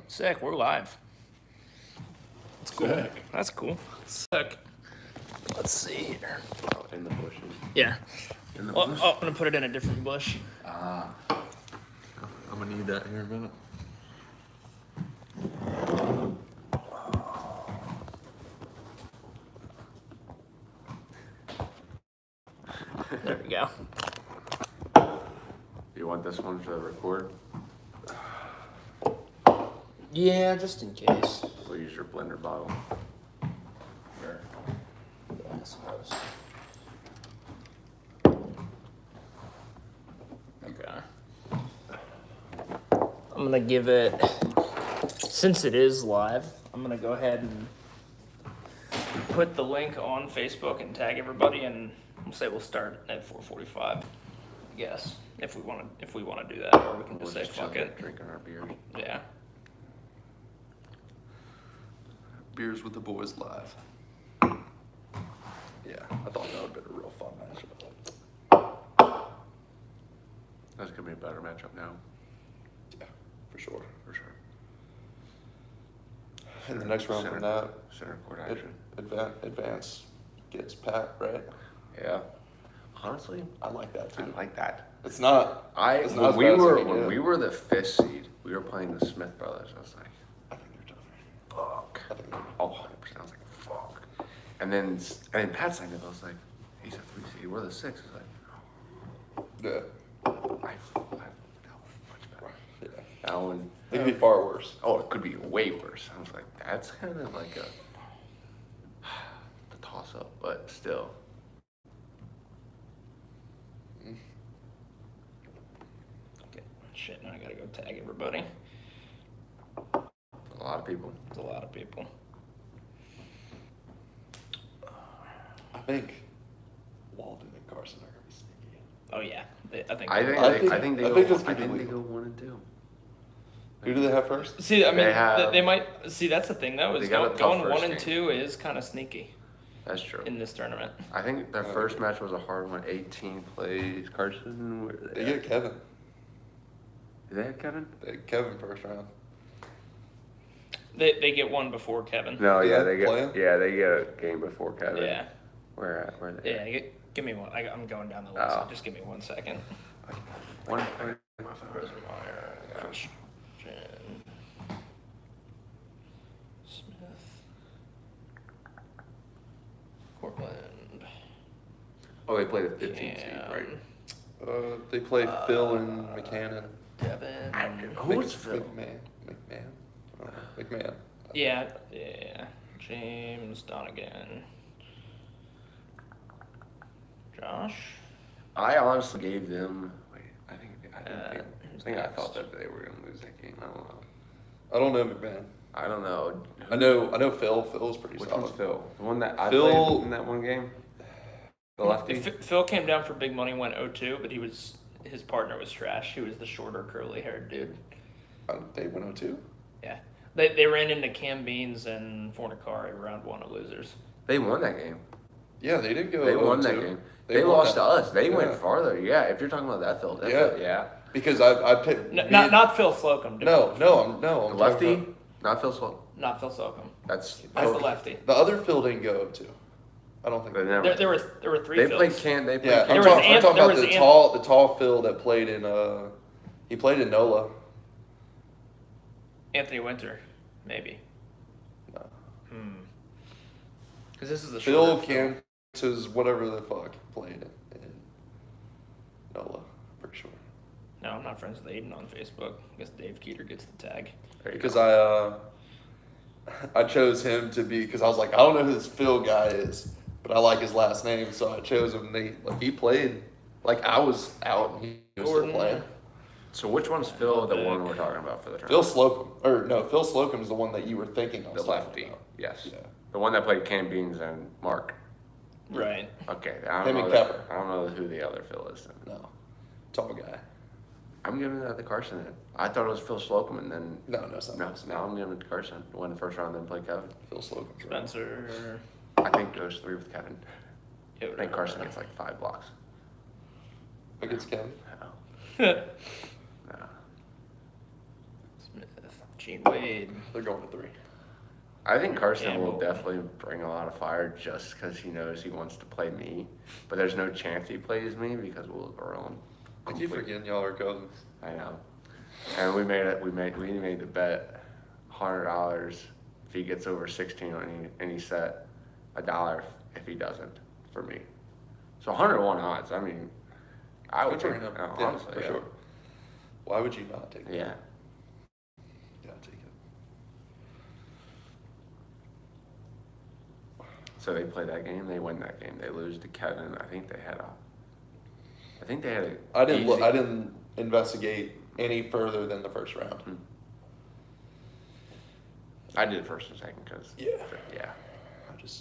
Sick. We're live. That's cool. Sick. That's cool. Sick. Let's see here. Oh, in the bushes. Yeah. In the Well, bush? I'm gonna put it in a different bush. I'm gonna need that here in a minute. There we go. You want this one to record? Yeah, just in case. We'll use your blender bottle. Sure. Yeah, I suppose. Okay. I'm gonna give it, since it is live, I'm gonna go ahead and put the link on Facebook and tag everybody, and we'll say we'll start at 4:45. I guess if we want to do that, or we can just say fuck it. Drinking our beers. Yeah. Beers with the Boys live. Yeah, I thought that would have been a real fun matchup. That's gonna be a better matchup now. Yeah, for sure. For sure. And the next round from that, Center court action. advance gets Pat, right? Yeah. Honestly, I like that too. I like that. It's not. It's not When as bad as we were the 5th seed, we were playing the Smith brothers. I was like, I think they're tougher. fuck. I think they're. Oh, 100%. I was like, fuck. And then Pat signed it. I was like, he's a 3 seed. We're the 6. It's like, Yeah. that one much better. Yeah. That one. It could be far worse. Oh, it could be way worse. I was like, that's kind of like the toss up, but still. Okay. Shit, now I gotta go tag everybody. A lot of people. It's a lot of people. I think Walden and Carson are gonna be sneaky. Oh yeah, I think. I think they that's go illegal. 1 and 2. Who do they have first? See, I mean, They they might see. That's the thing, though, They is got a tough going first 1 and game. 2 is kind of sneaky That's true. in this tournament. I think their first match was a hard one. 18 plays. Carson, where They get Kevin. Did they have Kevin? Kevin first round. They get one before Kevin. No, Yeah, they get play 'em? they get a game before Kevin. Yeah, Where are they? yeah. Give me one. I'm going down the list. Oh. Just give me 1 second. One. Rosenmeyer, Christian, Smith, Cortland. Oh, they played the 15 seed, Cam, right? They play Phil and McCannon. Devin. Who's Phil? McMahon. I don't know. McMahon. Yeah. James Donegan. Josh. I honestly gave them. Wait, I Who's think I next? thought that they were gonna lose that game. I don't know. I don't know McMahon. I don't know. I know Phil. Phil's pretty Which solid. one's Phil? The one that I Phil- played in that one game. The lefty. Phil came down for big money, went 0-2, but his partner was trash. He was the shorter, curly-haired dude. They went 0-2. Yeah, they ran into Cam Beans and Fornicari round 1 of losers. They won that game. Yeah, they didn't go. They won 0-2. that game. They won lost that. to us. They went Yeah. farther. Yeah, if you're talking about that Phil. Yeah. Because I picked. Not Phil Slocum. No. I'm The talking lefty, about- not Phil Sloan. Not Phil Slocum. That's That's the lefty. The other Phil didn't go 0-2. I don't think. They never. There were 3 They Phils. played Can. They played. Yeah, Can. I'm There was talking there about was the tall Phil that played in. He played in NOLA. Anthony Winter, maybe. No. Because this is the Phil shorter Kansas, whatever the fuck, played in NOLA. Pretty sure. No, I'm not friends with Aiden on Facebook. I guess Dave Keeter gets the tag. There you Because go. I chose him to be because I was like, I don't know who this Phil guy is, but I like his last name, so I chose him. He played like I was out and he was Gordon. still playing. So which one's Phil? The one we're talking about for the Phil tournament? Slocum, Phil Slocum is the one that you were thinking of. The lefty. Yes. Yeah. The one that played Cam Beans and Mark. Right. Okay. I Him don't and know. Kevin. I don't know who the other Phil is. Then. No, tall guy. I'm giving that to Carson. Then. I thought it was Phil Slocum, and then No, it's not. no. Now I'm giving it to Carson. Won the first round, then play Kevin. Phil Slocum's right. Spencer. I think goes 3 with Kevin. Yeah, I think Carson gets like 5 blocks. Against Kevin. No. No. Smith. Gene Wade. They're going to 3. I think Carson will Campbell. definitely bring a lot of fire just because he knows he wants to play me. But there's no chance he plays me because we'll grow him. I keep forgetting y'all are cousins. I know. And we made the bet $100 if he gets over 16 on any set, $1 if he doesn't for me. So 101 odds. I mean, I would Good take for him. him. Yeah, Honestly, for yeah. sure. Why would you not take it? Yeah. Yeah, take it. So they play that game. They win that game. They lose to Kevin. I think they had a. I didn't look. easy- I didn't investigate any further than the first round. I did first and second because. Yeah. Yeah. I didn't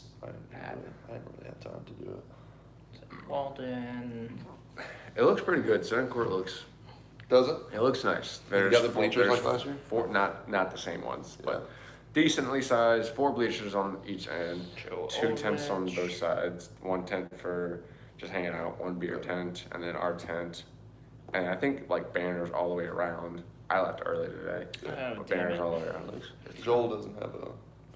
really have time to do it. Walden. It looks pretty good. Center court looks. Does it? It looks nice. You got the bleachers there's like last year? 4, not the same ones, Yeah. but decently sized. 4 bleachers on each end. Joe 2 tents on Ulrich. both sides. 1 tent for just hanging out. 1 beer tent, and then our tent. And I think like banners all the way around. I left early today, Oh, but damn banners it. all the way around. It's Joel doesn't have a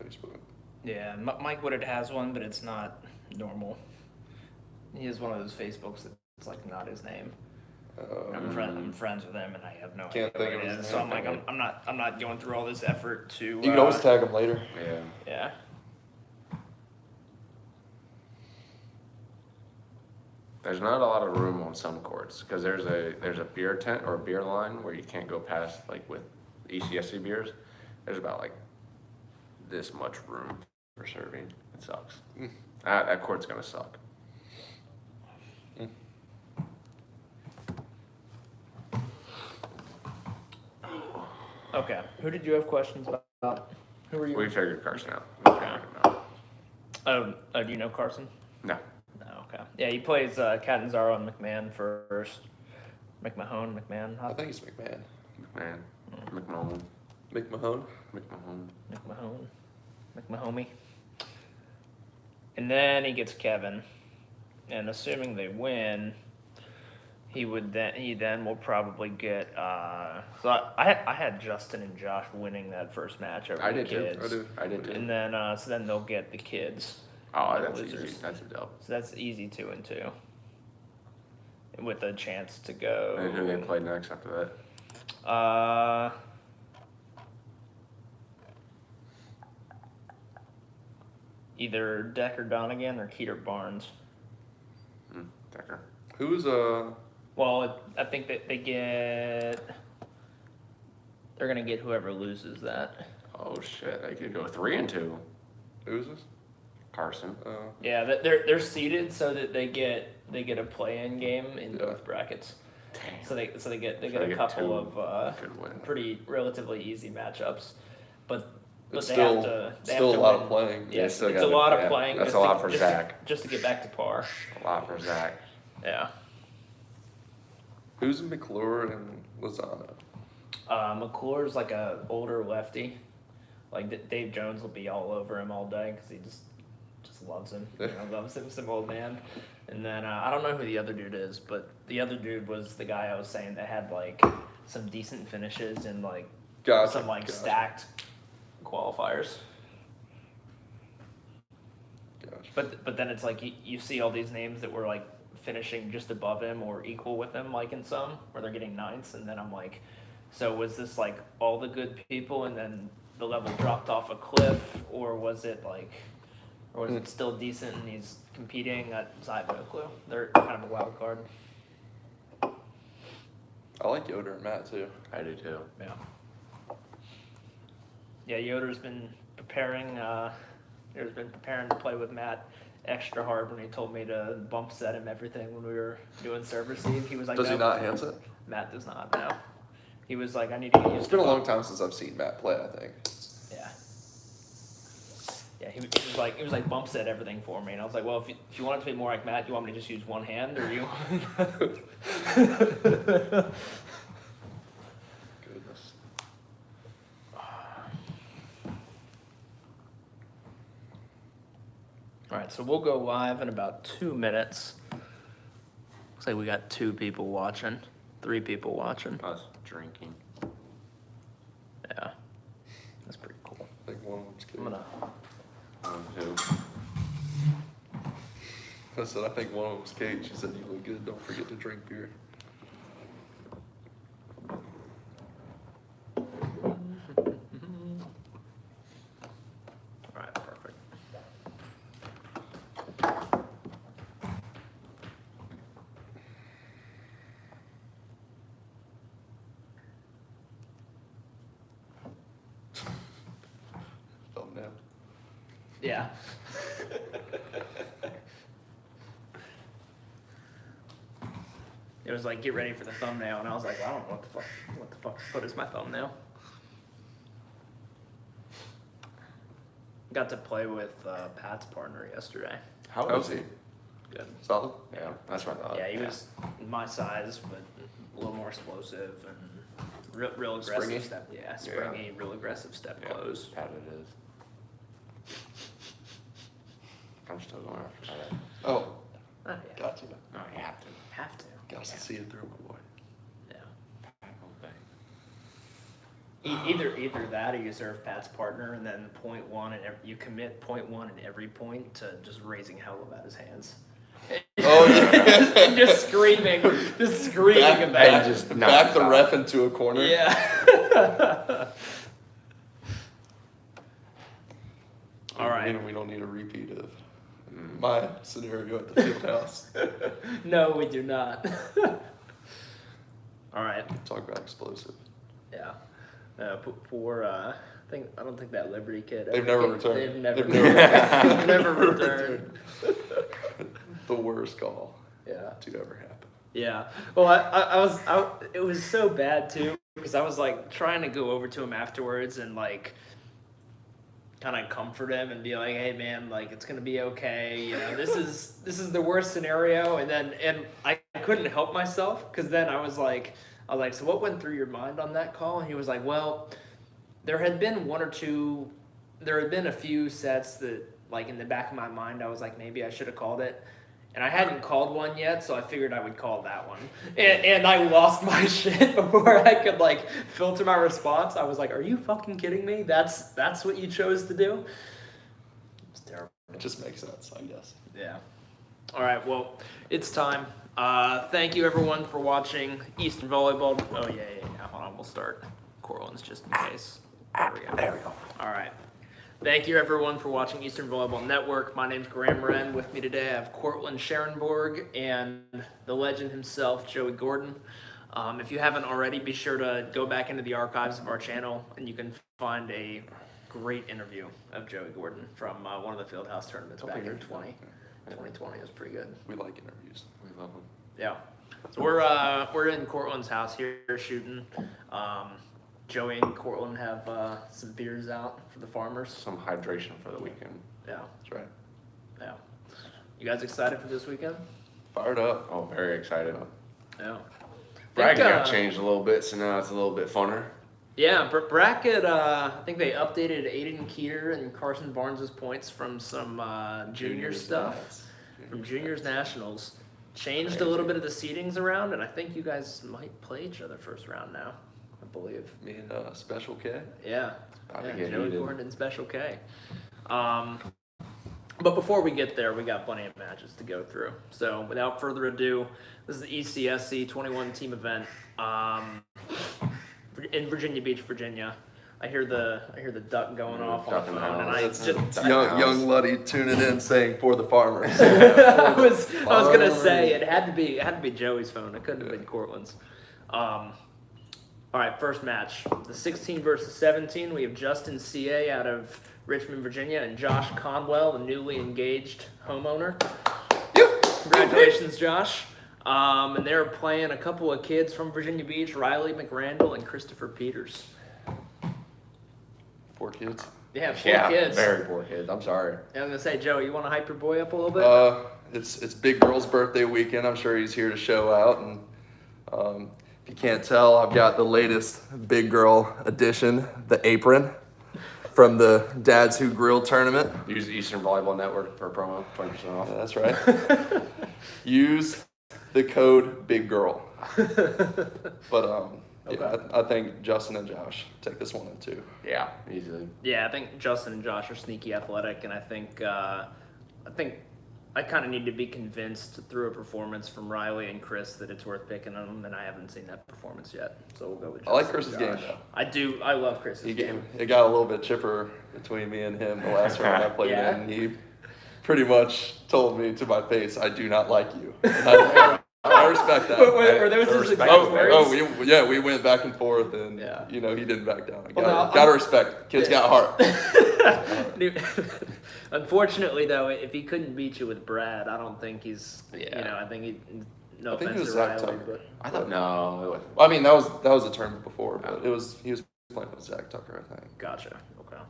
Facebook. Yeah, Mike Woodard has one, but it's not normal. He has one of those Facebooks that's like not his name. I'm friends with him, and I have no Can't idea think what of it his is. So name. I'm like, I'm not going through all this effort to. You can always tag him later. Yeah. Yeah. There's not a lot of room on some courts because there's a beer tent or a beer line where you can't go past like with ECSC beers. There's about like this much room for serving. It sucks. That court's gonna suck. Okay. Who did you have questions about? Who were you? We figured Carson out. Do you know Carson? No. No. Okay. Yeah, he plays Catanzaro and McMahon first. McMahon. I think it's McMahon. McMahon. McMahon. McMahon. McMahon. McMahomie. And then he gets Kevin, and assuming they win, he then will probably get. So I had Justin and Josh winning that first match over I the did too. kids. I did too. And then so then they'll get the kids. Oh, the that's losers. easy. That's a dub. So that's easy 2-2. With a chance to go. And who they play next after that? Either Decker Donegan or Keeter Barnes. Decker. Who's Well, I think that they're gonna get whoever loses that. Oh shit! They could go 3-2. who's this? Carson. Yeah, they're seeded so that they get a play-in game in Yeah. both brackets. Dang. So they get they a get couple 2 of good wins. pretty relatively easy matchups, but It's they still have to still have a lot to of win. playing. Yeah, still it's a gotta- lot of yeah, playing. that's just a lot to- for just Zach. just to get back to par. A lot for Zach. Yeah. Who's McClure and Lozano? McClure's like a older lefty. Like Dave Jones will be all over him all day because he just loves him. Loves him, some old man. And then I don't know who the other dude is, but the other dude was the guy I was saying that had like some decent finishes and like some stacked qualifiers. Gosh. But then it's like you see all these names that were like finishing just above him or equal with him, like in some where they're getting ninths, and then I'm like, so was this like all the good people and then the level dropped off a cliff, or was it still decent and he's competing? I have no clue. They're kind of a wild card. I like Yoder and Matt too. I do too. Yeah. Yeah, Yoder's been preparing. To play with Matt extra hard when he told me to bump set him everything when we were doing serve receive. He was like, Does he "No." not handset? Matt does not. No. He was like, I need to get used It's to been a long bump." time since I've seen Matt play, I think. Yeah. Yeah, he was like bump set everything for me, and I was like, well, if you want it to be more like Matt, you want me to just use one hand, or you? Goodness. All right, so we'll go live in about 2 minutes. Looks like we got 2 people watching, 3 people watching. Us drinking. Yeah. Who? I said, I think one of them was Kate. She said, you look good. Don't forget to drink beer. All right, perfect. Thumbnail. Yeah. It was like, get ready for the thumbnail, and I was like, I don't know what the fuck to put as my thumbnail. Got to play with Pat's partner yesterday. How is he? Good. Solid? Yeah, that's what I thought. Yeah, he was my size, but a little more explosive and real aggressive Springy? step. Yeah, springy, real aggressive step Yeah, close. Pat it is. I'm still going after that. Oh, Oh, yeah. gotcha. No, you have to. Have to. Got to see it through, my boy. Yeah. Pat all day. Either that or you serve Pat's partner and then point one and you commit point one in every point to just raising hell about his hands. Oh, yeah. And just screaming Back, about back, it. just back the nonstop. ref into a corner. Yeah. All right. And we don't need a repeat of my scenario at the field house. No, we do not. All right. Talk about explosive. Yeah. I don't think that Liberty kid. They've ever never came- returned. They've never. They've never- never returned. The worst call Yeah. to ever happen. Yeah. Well, it was so bad too because I was like trying to go over to him afterwards and like kind of comfort him and be like, "Hey man, like it's gonna be okay. You know, this is the worst scenario." And I couldn't help myself because then I was like, "So what went through your mind on that call?" And he was like, "Well, there had been a few sets that like in the back of my mind I was like maybe I should have called it." And I hadn't called one yet, so I figured I would call that one. And I lost my shit before I could like filter my response. I was like, "Are you fucking kidding me? That's what you chose to do?" It's terrible. It just makes sense, I guess. Yeah. All right. Well, it's time. Thank you everyone for watching Eastern Volleyball. Oh yeah. Hold on. We'll start Cortland's just in case. There we go. There we go. All right. Thank you, everyone, for watching Eastern Volleyball Network. My name's Graham Wren. With me today, I have Cortland Scherenborg and the legend himself, Joey Gordon. If you haven't already, be sure to go back into the archives of our channel, and you can find a great interview of Joey Gordon from one of the Fieldhouse tournaments back in 2020. It was pretty good. We like interviews. We love them. Yeah. So we're in Cortland's house here shooting. Joey and Cortland have some beers out for the farmers. Some hydration for the weekend. Yeah. That's right. Yeah. You guys excited for this weekend? Fired up. Oh, very excited. Yeah. Bracket got changed a little bit, so now it's a little bit funner. Yeah, bracket, I think they updated Aiden Keeter and Carson Barnes' points from some junior stuff, from juniors nationals. Changed a little bit of the seedings around, and I think you guys might play each other first round now, I believe. Me and Special K. Yeah, About to yeah, get Joey heated. Gordon and Special K. But before we get there, we got plenty of matches to go through. So without further ado, this is the ECSC 21 team event in Virginia Beach, Virginia. I hear the duck going off on the Duck in the phone, and house. I It's just a- Young Luddy tuning in saying for the farmers. I was gonna say it had to be Joey's phone. It couldn't have been Cortland's. All right, first match. The 16 versus 17. We have Justin CA out of Richmond, Virginia, and Josh Conwell, the newly engaged homeowner. Congratulations, Josh. And they're playing a couple of kids from Virginia Beach, Riley McRandall and Christopher Peters. 4 kids. Yeah, four kids. Very poor kids. I'm sorry. And I'm gonna say, Joey, you want to hype your boy up a little bit? It's Big Girl's birthday weekend. I'm sure he's here to show out. And if you can't tell, I've got the latest Big Girl edition, the apron from the Dads Who Grill tournament. Use Eastern Volleyball Network for promo, 20% off. Yeah, that's right. Use the code Big Girl. But Okay. Yeah, I think Justin and Josh take this one in two. Yeah, easily. Yeah, I think Justin and Josh are sneaky athletic, and I think I kind of need to be convinced through a performance from Riley and Chris that it's worth picking them, and I haven't seen that performance yet. So we'll go with Justin. I like Chris's and game Josh. though. I do. I love Chris's game. It got a little bit chipper between me and him the last round I played Yeah. in. He pretty much told me to my face, "I do not like you." And I respect that. Were those his respect. exact words? We went back and forth, and Yeah. he didn't back down. Well, no, Gotta respect. Kid's got heart. Unfortunately, though, if he couldn't beat you with Brad, I don't think he's. Yeah. I think he. No I think offense it was to Zach Riley, Tucker. but I thought no, it wasn't. Well, I mean, that was a tournament before, but he was playing with Zach Tucker, I think. gotcha. Okay.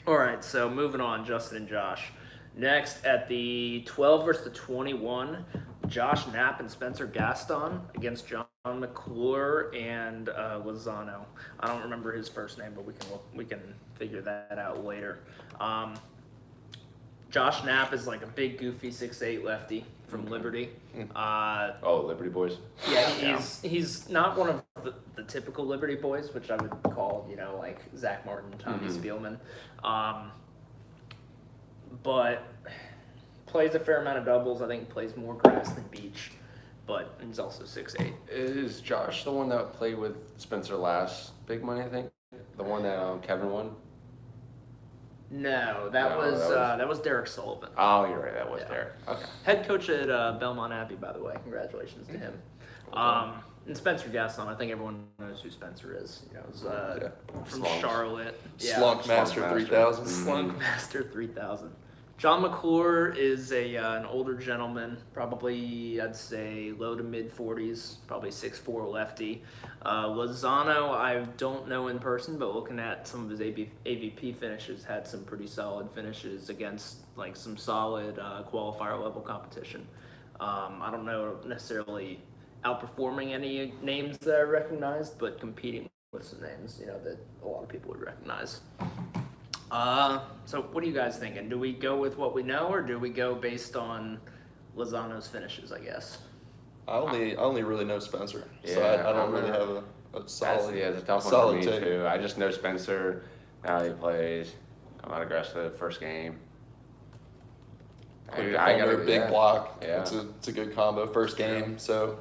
All right. So moving on, Justin and Josh. Next at the 12 versus the 21, Josh Knapp and Spencer Gaston against John McClure and Lozano. I don't remember his first name, but we can figure that out later. Josh Knapp is like a big, goofy 6'8" lefty from Liberty. Liberty boys. Yeah, he's not one of the typical Liberty boys, which I would call, like Zach Martin, Tommy Spielman. But plays a fair amount of doubles. I think plays more grass than beach, but he's also 6'8". Is Josh the one that played with Spencer last big money? I think the one that Kevin won. No, that was Derek Sullivan. Oh, you're right. That was Yeah. Derek. Okay. Head coach at Belmont Abbey, by the way. Congratulations to him. And Spencer Gaston, I think everyone knows who Spencer is. He's from Slunks. Charlotte. Yeah. Slunk Master Slunk 3000. Slunk Master 3000. John McClure is an older gentleman, probably I'd say low to mid 40s, probably 6'4" lefty. Lozano, I don't know in person, but looking at some of his AVP finishes, had some pretty solid finishes against like some solid qualifier level competition. I don't know necessarily outperforming any names that I recognized, but competing with some names that a lot of people would recognize. So what are you guys thinking? Do we go with what we know, or do we go based on Lozano's finishes, I guess? I only really know Spencer, so Yeah, I don't I'm really a- have a solid. It's a tough one solid for me take. too. I just know Spencer. How he plays. Come out aggressive first game. Quick defender, big block. Yeah. It's a good combo first game. So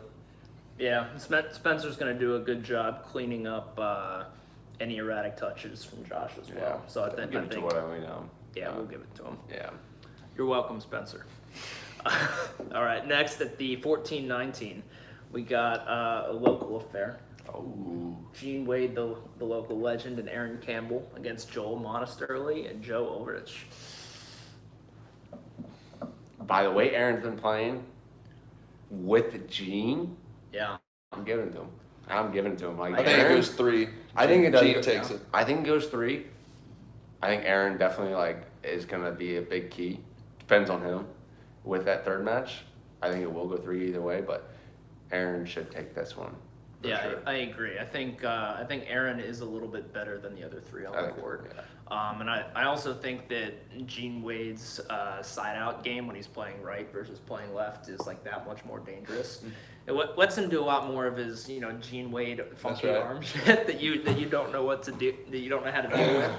Yeah, Spencer's going to do a good job cleaning up any erratic touches from Josh as well. Yeah. So I think Give it to what we know. we'll give it to him. Yeah. You're welcome, Spencer. All right, next at the 14-19, we got a local affair. Oh. Gene Wade, the local legend, and Aaron Campbell against Joel Monasterly and Joe Ulrich. By the way, Aaron's been playing with Gene. Yeah. I'm giving it to him. Like I think Aaron, it goes 3. I think it does. Gene takes it. I think it goes 3. I think Aaron definitely is gonna be a big key. Depends on him with that third match. I think it will go 3 either way, but Aaron should take this one. for Yeah, sure. I agree. I think Aaron is a little bit better than the other three on I the think, court. yeah. And I also think that Gene Wade's side out game when he's playing right versus playing left is like that much more dangerous. It lets him do a lot more of his Gene Wade funky right. arm shit that you don't know what to do, that you don't know how to deal with.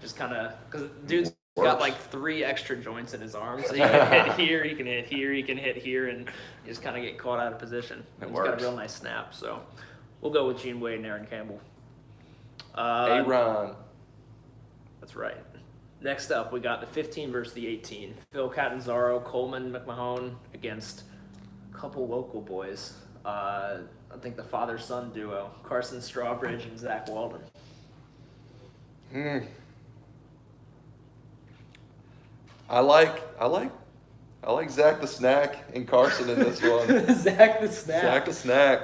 Just kind of because dude's got like 3 extra joints in his arms. So he can hit here, he can hit here, he can hit here, and you just kind of get caught out of position. It He's got works. a real nice snap, so we'll go with Gene Wade and Aaron Campbell. Aaron. That's right. Next up, we got the 15 versus the 18. Phil Catanzaro, Coleman McMahon against a couple local boys. I think the father-son duo, Carson Strawbridge and Zach Walden. I like Zach the Snack and Carson in this one. Zach the Snap. Zach the Snack.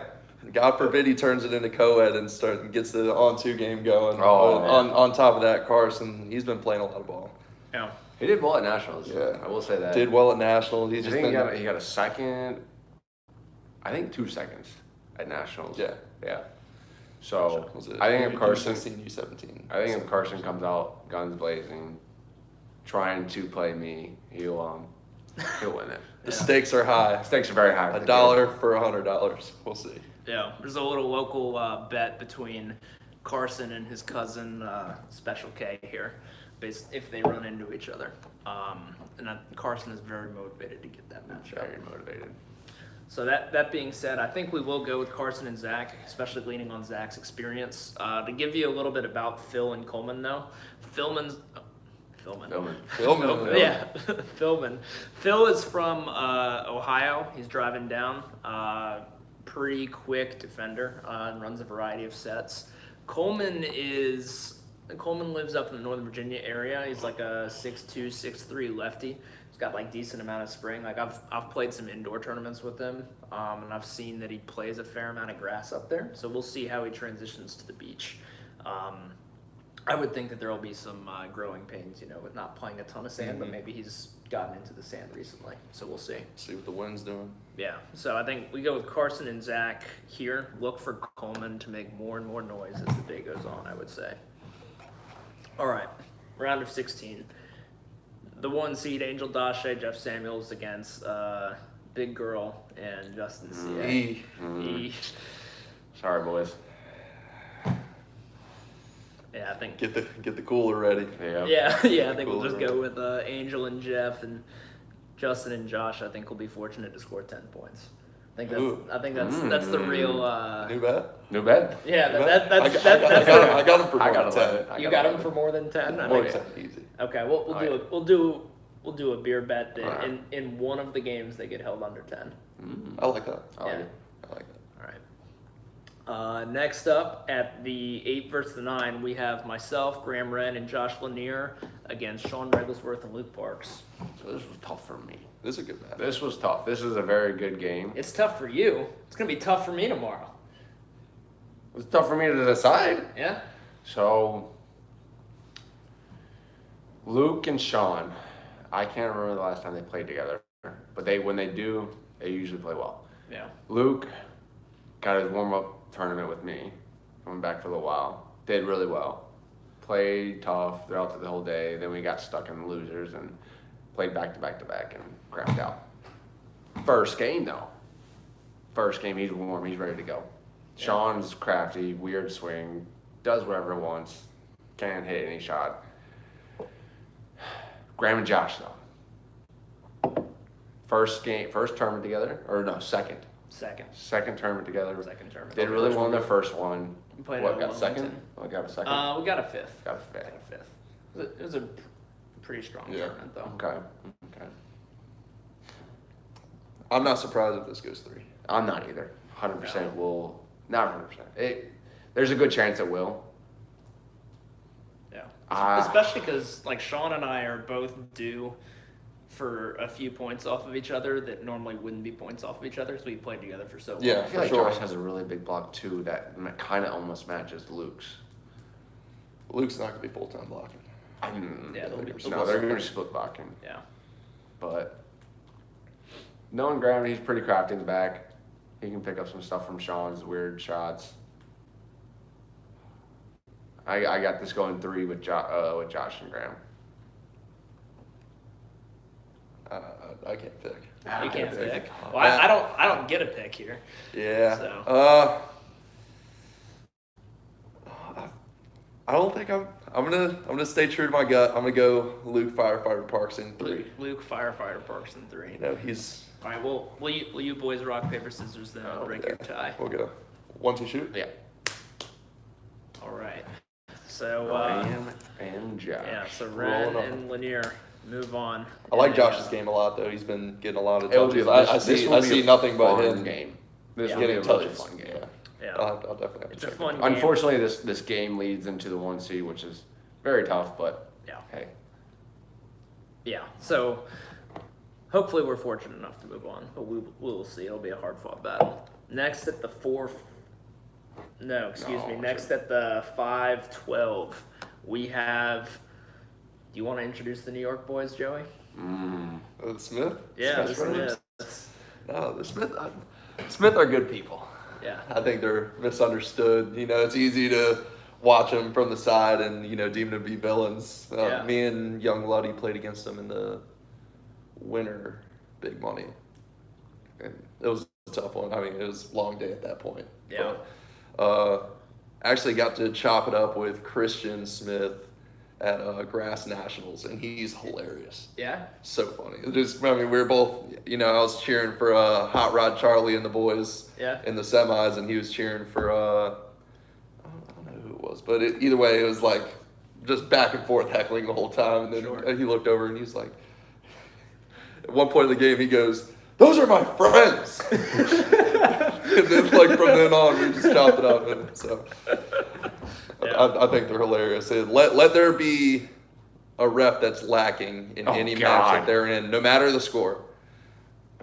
God forbid he turns it into co-ed and gets the on-2 game going. Oh, on top of that, Carson, he's been playing a lot of ball. Yeah. He did well at Nationals. Yeah. I will say that. Did well at Nationals. He's I just think been he got a second. I think 2 seconds at Nationals. Yeah. Yeah. So Was it I think if Carson, U16, U17. I think if Carson comes out guns blazing, trying to play me, he'll win it. The stakes are high. Stakes are very high. $1 for $100. We'll see. Yeah, there's a little local bet between Carson and his cousin Special K here, based if they run into each other. Carson is very motivated to get that match up. Very motivated. So that being said, I think we will go with Carson and Zach, especially leaning on Zach's experience. To give you a little bit about Phil and Coleman, though, Philman. Yeah, Philman. Phil is from Ohio. He's driving down. Pretty quick defender and runs a variety of sets. Coleman lives up in the Northern Virginia area. He's like a 6'2", 6'3" lefty. He's got like decent amount of spring. Like I've played some indoor tournaments with him, and I've seen that he plays a fair amount of grass up there. So we'll see how he transitions to the beach. I would think that there will be some growing pains, with not playing a ton of sand, but maybe he's gotten into the sand recently. So we'll see. See what the wind's doing. Yeah, so I think we go with Carson and Zach here. Look for Coleman to make more and more noise as the day goes on, I would say. All right, round of 16. The 1 seed, Angel Dashe, Jeff Samuels against Big Girl and Justin C.A. Sorry, boys. Yeah, I think. Get the cooler ready. Yeah. I think we'll just go with Angel and Jeff, and Justin and Josh. I think will be fortunate to score 10 points. I think that's the real. New bet. Yeah, that's. I got him for more than 10. You got him for more than 10. More than 10, easy. Okay, we'll do a beer bet that in one of the games they get held under 10. I like that. I like it. All right. Next up at the 8 versus the 9, we have myself, Graham Wren, and Josh Lanier against Sean Reglesworth and Luke Parks. So this was tough for me. This is a good match. This was tough. This is a very good game. It's tough for you. It's gonna be tough for me tomorrow. It's tough for me to decide. Yeah. So Luke and Sean, I can't remember the last time they played together, but when they do, they usually play well. Yeah. Luke got his warm-up tournament with me, coming back for a little while. Did really well. Played tough throughout the whole day. Then we got stuck in losers and played back to back and crapped out. First game, though. First game, he's warm. He's ready to go. Yeah. Sean's crafty, weird swing, does whatever he wants, can't hit any shot. Graham and Josh, though. First tournament together, or no, second. Second tournament together. Second tournament. Did really well in the first one. What, got second? We got a second? We got a fifth. Got a fifth. It was a pretty strong tournament, though. Okay. I'm not surprised if this goes 3. I'm not either. 100% will. Not 100%. There's a good chance it will. Yeah. Especially because, Sean and I are both due for a few points off of each other that normally wouldn't be points off of each other, so we played together for so long. Yeah, I feel like Josh has a really big block too that kind of almost matches Luke's. Luke's not going to be full-time blocking. They're going to be split blocking. Yeah. But knowing Graham, he's pretty crafty in the back. He can pick up some stuff from Sean's weird shots. I got this going 3 with Josh and Graham. I can't pick. You can't pick. Well, I don't get a pick here. Yeah. So. I don't think I'm gonna stay true to my gut. I'm gonna go Luke Firefighter Parks in 3. Luke Firefighter Parks in 3. He's. All right. Well, will you boys rock paper scissors then? I'll break your tie. We'll go 1, 2 shoot. Yeah. All right. So. Graham and Josh. Yeah. So Ren and Lanier move on. I like Josh's game a lot though. He's been getting a lot of touches. I see nothing but him. Game. This will be a really fun game. Yeah. I'll definitely have to It's check a fun it. game. Unfortunately, this game leads into the 1 seed, which is very tough, but hey. Yeah. So hopefully we're fortunate enough to move on, but we'll see. It'll be a hard-fought battle. Next at the 5-12, we have. Do you want to introduce the New York boys, Joey? The Smith? Yeah, the Smith. Smiths. No, the Smith are good people. Yeah. I think they're misunderstood. It's easy to watch them from the side and, deem them to be villains. Me and young Luddy played against them in the winter big money. And it was tough one. I mean, it was a long day at that point. Yeah. But, actually got to chop it up with Christian Smith at Grass Nationals, and he's hilarious. Yeah. So funny. I mean, we were both, I was cheering for Hot Rod Charlie and the boys in the semis, and he was cheering for, I don't know who it was, but either way, it was like just back and forth heckling the whole time. And then he looked over and he's like, at one point in the game, he goes, "Those are my friends." And then, like, from then on, we just chopped it up. And so I think they're hilarious. Let there be a ref that's lacking in any match that they're in, no matter the score.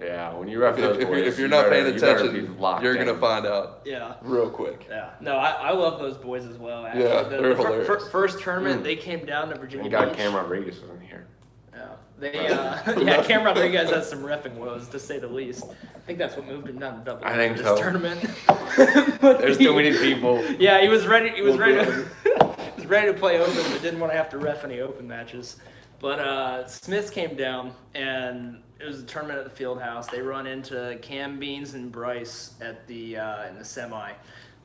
Yeah, when you ref those boys, if you're not paying attention, you're in. going to find out real quick. Yeah. No, I love those boys as well, actually. Yeah, they're hilarious. First tournament, they came down to Virginia And God, Beach. Cam Rodriguez isn't here. Cam Rodriguez has some reffing woes, to say the least. I think that's what moved him down to double I think this so. tournament. There's too many people. Yeah, he was ready. He was ready to play open, but didn't want to have to ref any open matches. But Smith came down, and it was a tournament at the field house. They run into Cam Beans and Bryce at the in the semi.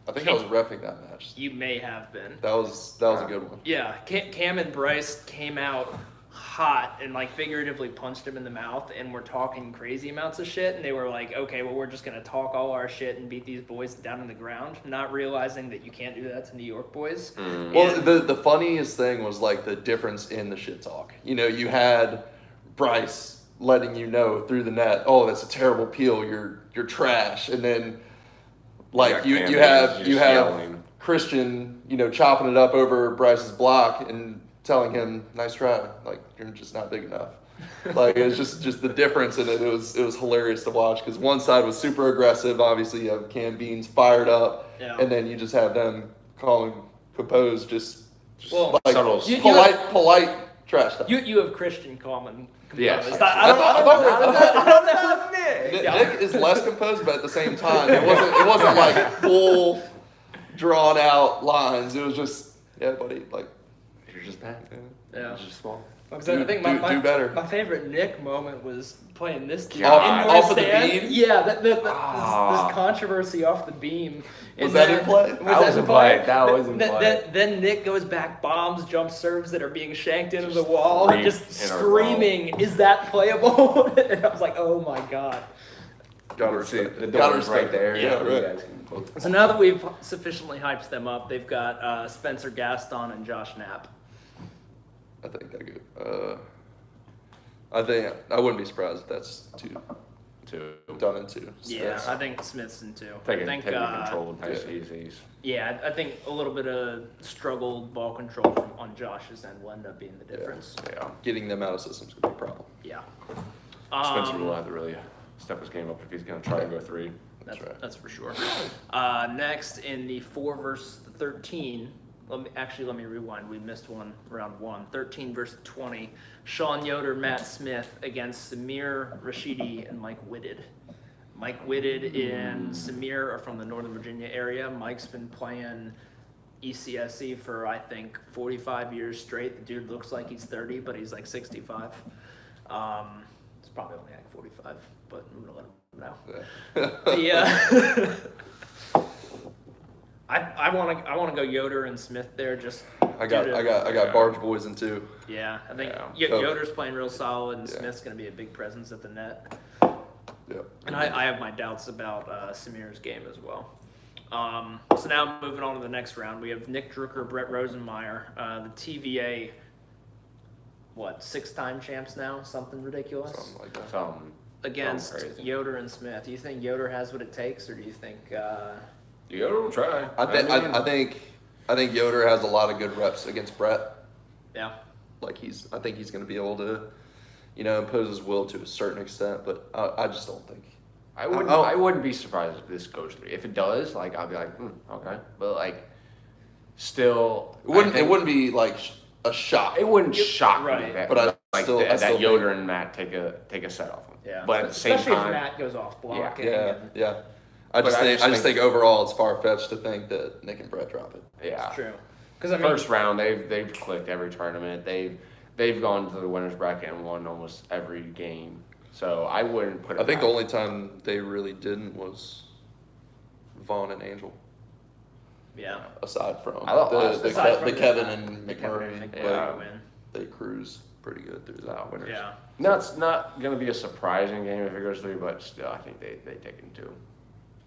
I think I was reffing that match. You may have been. That was a good one. Yeah, Cam and Bryce came out hot and like figuratively punched him in the mouth and were talking crazy amounts of shit, and they were like, okay, well, we're just gonna talk all our shit and beat these boys down on the ground, not realizing that you can't do that to New York boys. Well, the funniest thing was like the difference in the shit talk. You had Bryce letting you know through the net, "Oh, that's a terrible peel, you're trash," and then like you have yelling. Christian chopping it up over Bryce's block and telling him, "Nice try, like you're just not big enough." Like it's just the difference in it. It was hilarious to watch because one side was super aggressive. Obviously, you have Cam Beans fired up, and then you just have them calling composed, just well, like subtle, polite trash talk. You have Christian calm and composed. Yes. I don't know. Nick is less composed, but at the same time, it wasn't like full drawn out lines. It was just, yeah, buddy, like. You're just bad. Yeah. You're just small. I think do better. My favorite Nick moment was playing this team off of the stand. beam? Yeah, this controversy off the beam. Was that in play? That was in play. Then Nick goes back, bombs, jump serves that are being shanked into the wall, just screaming, "Is that playable?" And I was like, "Oh my god." Gotta see The door's right there. Yeah, right. So now that we've sufficiently hyped them up, they've got Spencer Gaston and Josh Knapp. I think they're good. I wouldn't be surprised if that's two done in two. Yeah, I think Smith's in two. Taking I think control of nice easies. Yeah, I think a little bit of struggled ball control on Josh's end will end up being the difference. Yeah. Getting them out of systems could be a problem. Yeah. Spencer will have to really step his game up if he's going to try and go three. That's right. That's for sure. Next in the 4 versus 13. Let me rewind. We missed one round 1. 13 versus 20. Sean Yoder, Matt Smith against Samir Rashidi and Mike Whitted. Mike Whitted and Samir are from the Northern Virginia area. Mike's been playing ECSC for, I think, 45 years straight. The dude looks like he's 30, but he's like 65. It's probably only like 45, but I'm going to let him know. Yeah. I want to go Yoder and Smith there. Just I got Barge Boys in two. Yeah, I think Yeah. Yoder's playing real solid, and Smith's going to be a big presence at the net. Yeah. And I have my doubts about Samir's game as well. So now moving on to the next round, we have Nick Drucker, Brett Rosenmeyer, the TVA. 6-time champs now? Something ridiculous. Something like that. Against crazy. Yoder and Smith. Do you think Yoder has what it takes, or do you think? Yoder will try. I think Yoder has a lot of good reps against Brett. Yeah. Like I think he's going to be able to, impose his will to a certain extent. But I just don't think. I wouldn't be surprised if this goes through. If it does, like I'll be like, okay. But like, still, it wouldn't be like a shock. It wouldn't shock right. me that, But I still that Yoder and Matt take a set off him. Yeah. But at the same especially time, if Matt goes off blocking. Yeah. I just think overall it's far fetched to think that Nick and Brett drop it. yeah, It's true. Because first round they've clicked every tournament. They've gone to the winners bracket and won almost every game. So I wouldn't put it I think the back. only time they really didn't was Vaughn and Angel. Yeah. Aside from I thought last- Aside from the this Kevin one, and the Kevin McMurray, and but Yeah. win. they cruise pretty good through that. Winners. Yeah. No, it's not going to be a surprising game if it goes 3, but still, I think they take it 2.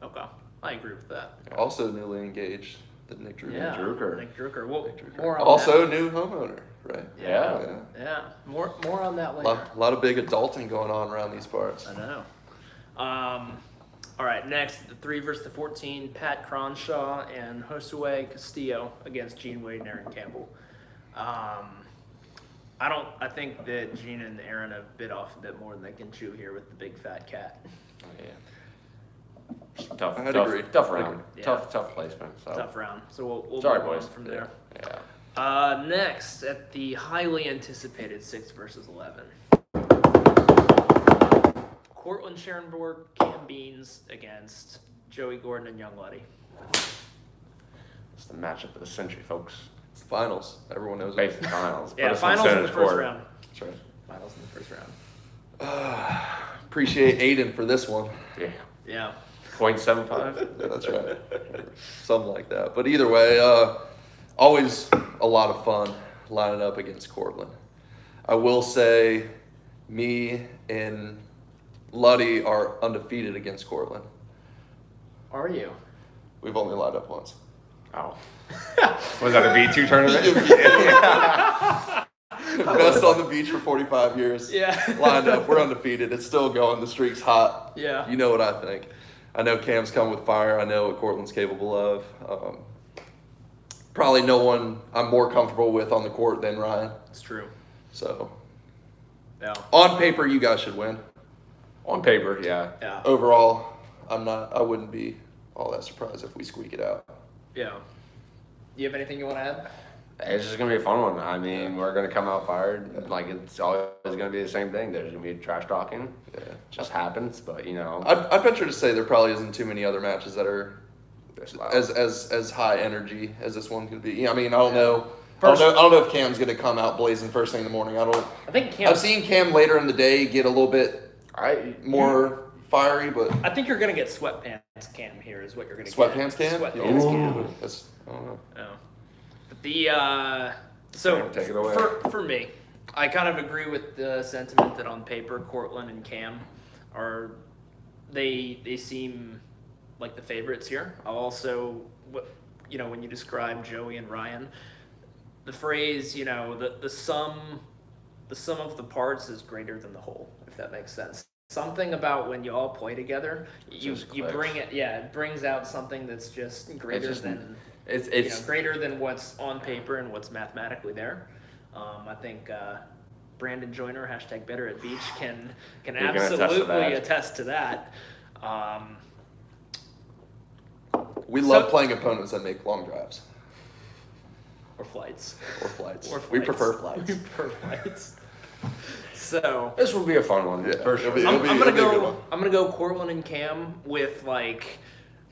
Okay. I agree with that. Also newly engaged, the Nick Drew. Yeah. Drucker. Nick Drucker. Well, Nick Drucker. more on Also new homeowner, right? that. Yeah. Yeah. Yeah. More on that A later. lot of big adulting going on around these parts. I know. All right, next, the 3 versus the 14, Pat Cronshaw and Josue Castillo against Gene Wade and Aaron Campbell. I think that Gene and Aaron have bit off a bit more than they can chew here with the big fat cat. Yeah. Tough, I'd tough, agree. tough round. Yeah. Tough placement. So. Tough round. So we'll Sorry, move on boys. from there. Yeah. Next, at the highly anticipated 6 versus 11. Cortland Scherenborg, Cam Beans against Joey Gordon and Young Luddy. It's the matchup of the century, folks. It's the finals. Everyone knows it. Basic finals. Yeah, Put us finals in the center's first court. round. That's right. Finals in the first round. Appreciate Aiden for this one. Yeah. Yeah. 0.75. Yeah, that's right. Something like that. But either way, always a lot of fun lining up against Cortland. I will say me and Luddy are undefeated against Cortland. Are you? We've only lined up once. Oh. Was that a B2 tournament? Best on the beach for 45 years. Yeah. Lined up. We're undefeated. It's still going. The streak's hot. Yeah. You know what I think. I know Cam's come with fire. I know what Cortland's capable of. Probably no one I'm more comfortable with on the court than Ryan. It's true. So, Yeah. on paper, you guys should win. On paper, yeah. Yeah. Overall, I wouldn't be all that surprised if we squeak it out. Yeah. You have anything you want to add? It's just going to be a fun one. I mean, we're going to come out fired. Like, it's always going to be the same thing. There's going to be trash talking. Yeah. Just happens, but, you know. I'd venture to say there probably isn't too many other matches that are this loud. as high energy as this one could be. I mean, I don't know. I don't know if Cam's gonna come out blazing first thing in the morning. I think Cam. I've seen Cam later in the day get a little bit more fiery, but I think you're gonna get sweatpants Cam here is what you're gonna sweatpants get. Cam. Sweatpants Cam. Ooh, that's, I don't know. Oh. But the so Take it away. for me, I kind of agree with the sentiment that on paper Cortland and Cam are they seem like the favorites here. I'll also when you describe Joey and Ryan, the phrase the sum of the parts is greater than the whole, if that makes sense. Something about when you all play together, you bring it. Yeah, it brings out something that's just greater than. It's Greater than what's on paper and what's mathematically there. I think Brandon Joyner, #BetterAtBeach, can absolutely attest to that. We love playing opponents that make long drives Or flights. or flights. Or We flights. prefer flights. We prefer flights. So this will be a fun one, Yeah, for sure. it'll be- I'm gonna a good one. go Cortland and Cam with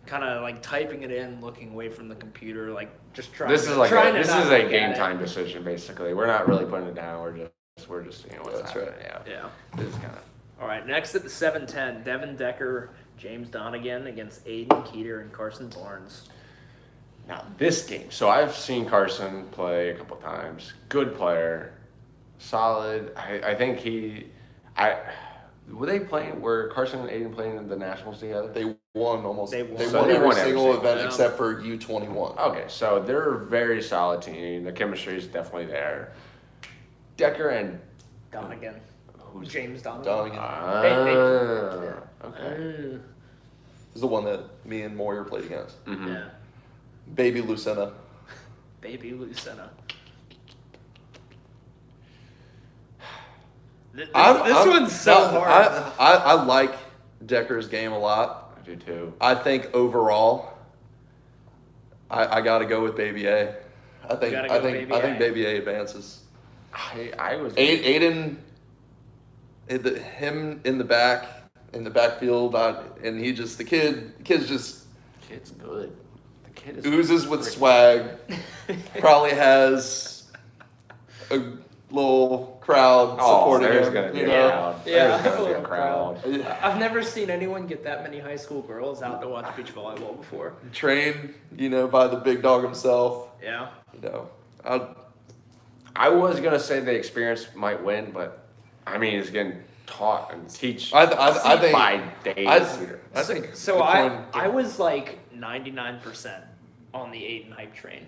kind of typing it in, looking away from the computer, just trying. This is trying to this not is a look game at time it. decision, basically. We're not really putting it down. We're just seeing what's That's happening. right. Yeah. Yeah. This is kind of. All right. Next at the 7-10, Devin Decker, James Donegan against Aiden Keeter and Carson Barnes. Now this game. So I've seen Carson play a couple times. Good player, solid. I think were Carson and Aiden playing in the Nationals together? They won almost. They won. They So won they every won every single single event one. except for U21. Okay, so they're a very solid team. The chemistry is definitely there. Decker and Donegan. who's James Donegan. Donegan okay. is the one that me and Moyer played against. Mm-hmm. Yeah. Baby Lucena. Baby Lucena. This one's so hard. I like Decker's game a lot. I do too. I think overall, I got to go with Baby A. I think Baby A advances. I was Aiden, him in the backfield, and the kid's just kid's good. The kid is oozes with swag. Probably has a little crowd supporting there's him. gonna be You a know, crowd. Yeah, There's gonna a be a little crowd. Yeah. I've never seen anyone get that many high school girls out to watch beach volleyball before. trained, by the big dog himself. Yeah. I was gonna say the experience might win, but I mean, it's getting taught and teach I think by days. I think So the I coin- was like 99% on the Aiden hype train.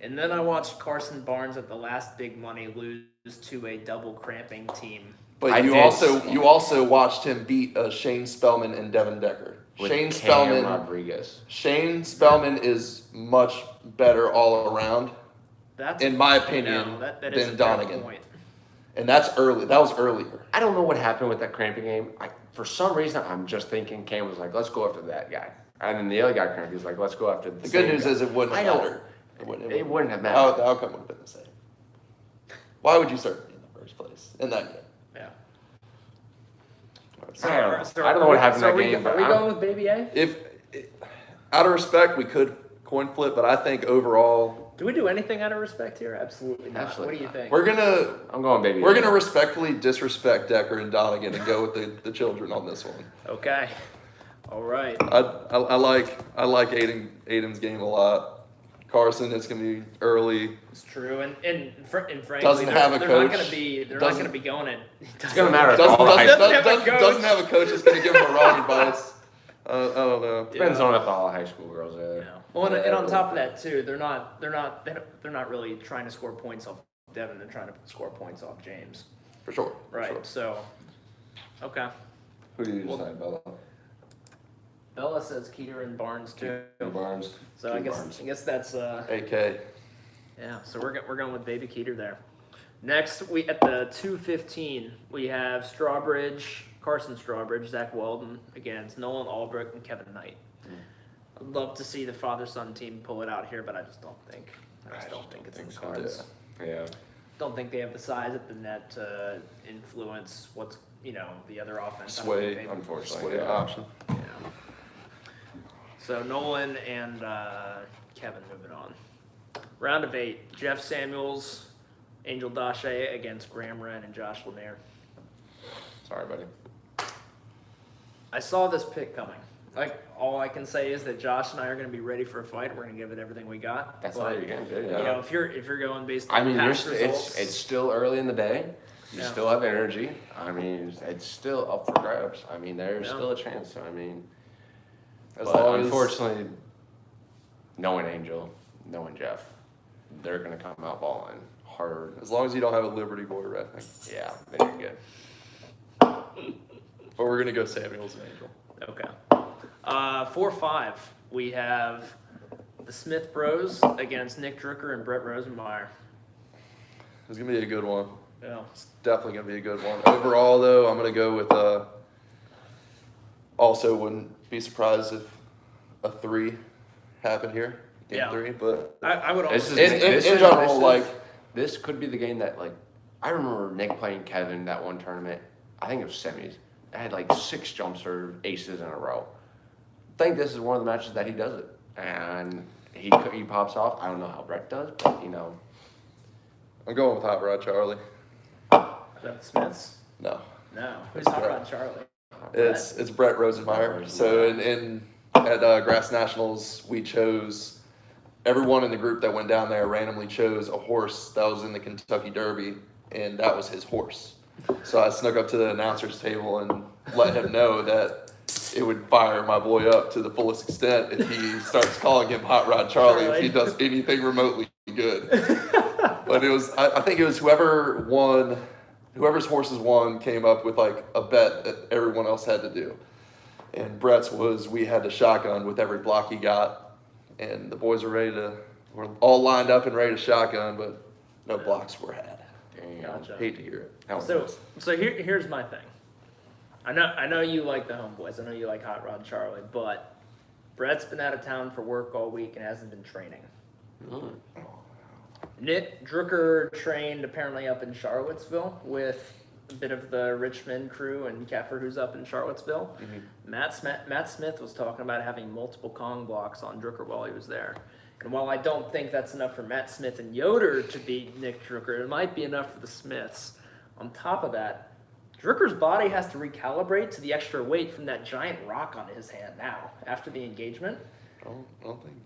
And then I watched Carson Barnes at the last big money lose to a double cramping team. But I you did. also watched him beat Shane Spellman and Devin Decker. With Shane Cam Spellman Rodriguez. Shane Spellman is much better all around, That's in my opinion, that is than a fair Donegan. point. And that's early. That was earlier. I don't know what happened with that cramping game. For some reason, I'm just thinking Cam was like, let's go after that guy. And then the other guy cramped. He was like, let's go after the The same good news guy. is it wouldn't have I don't- mattered. It wouldn't have mattered. The outcome would have been the same. Why would you start in the first place in that game? Yeah. I don't know what happened in that game, Are but we I'm- going with Baby A? Out of respect, we could coin flip, but I think overall Do we do anything out of respect here? Absolutely not. Absolutely What do you not. think? I'm going baby. we're gonna respectfully disrespect Decker and Donegan and go with the children on this one. Okay. All right. I like Aiden's game a lot. Carson, it's gonna be early. It's true, and frankly, Doesn't have a they're coach. not going to be. They're not Doesn't- going to be going in. It's gonna matter. Doesn't, all the high doesn't, school- doesn't, doesn't have a coach that's gonna give him a wrong advice. I don't know. Depends on if all the high school girls are there. Yeah. Well, and on top of that too, they're not really trying to score points off Devin. They're trying to score points off James. For sure. for Right. sure. So, okay. Who do you decide, Bella? Bella says Keeter and Barnes too. Barnes. So I guess that's AK. yeah. So we're going with Baby Keeter there. Next, we at the 2:15 we have Carson Strawbridge, Zach Weldon against Nolan Albrecht and Kevin Knight. I'd love to see the father-son team pull it out here, but I just don't think. I just don't think it's in the cards. Yeah. Don't think they have the size at the net to influence what's the other offense. I don't Sway, think they- Unfortunately, Sway yeah. option. Yeah. So Nolan and Kevin moving on. Round of 8, Jeff Samuels, Angel Dache against Graham Wren and Josh Lanier. Sorry, buddy. I saw this pick coming. Like, all I can say is that Josh and I are going to be ready for a fight. We're going to give it everything we got. That's But, all you can do. You Yeah. know, if you're going based I on mean, past results, it's still early in the day. You Yeah. still have energy. I mean, it's still up for grabs. I mean, there's Yeah. still a chance. I mean, As but long as- unfortunately, knowing Angel, knowing Jeff, they're gonna come out balling hard. As long as you don't have a Liberty boy reffing. Yeah, then you're good. But we're gonna go Samuels and Angel. Okay. 4-5, we have the Smith Bros against Nick Drucker and Brett Rosenmeyer. It's gonna be a good one. Yeah. It's definitely gonna be a good one. Overall, though, I'm gonna go with. Also, wouldn't be surprised if a 3 happened here, game Yeah. 3. But I would This also is in general, this could be the game that I remember Nick playing Kevin that one tournament. I think it was semis. I had 6 jumps or aces in a row. I think this is one of the matches that he does it, and he pops off. I don't know how Brett does, but I'm going with Hot Rod Charlie. Is that the Smiths? No, No. Who's It's Hot Brett. Rod Charlie? it's Brett Rosenmeyer. So at Grass Nationals, we chose. Everyone in the group that went down there randomly chose a horse that was in the Kentucky Derby, and that was his horse. So I snuck up to the announcer's table and let him know that it would fire my boy up to the fullest extent if he starts calling him Hot Rod Charlie if he does anything remotely good. But I think it was whoever's horses won came up with a bet that everyone else had to do. And Brett's was we had to shotgun with every block he got. And the boys were all lined up and ready to shotgun, but no blocks were had. Damn. Gotcha. Hate to hear it. So here's my thing. I know you like the homeboys. I know you like Hot Rod Charlie, but Brett's been out of town for work all week and hasn't been training. Mm. Nick Drucker trained apparently up in Charlottesville with a bit of the Richmond crew and Keffer, who's up in Charlottesville. Mm-hmm. Matt Smith was talking about having multiple Kong blocks on Drucker while he was there. And while I don't think that's enough for Matt Smith and Yoder to beat Nick Drucker, it might be enough for the Smiths. On top of that, Drucker's body has to recalibrate to the extra weight from that giant rock on his hand now, after the engagement. I don't think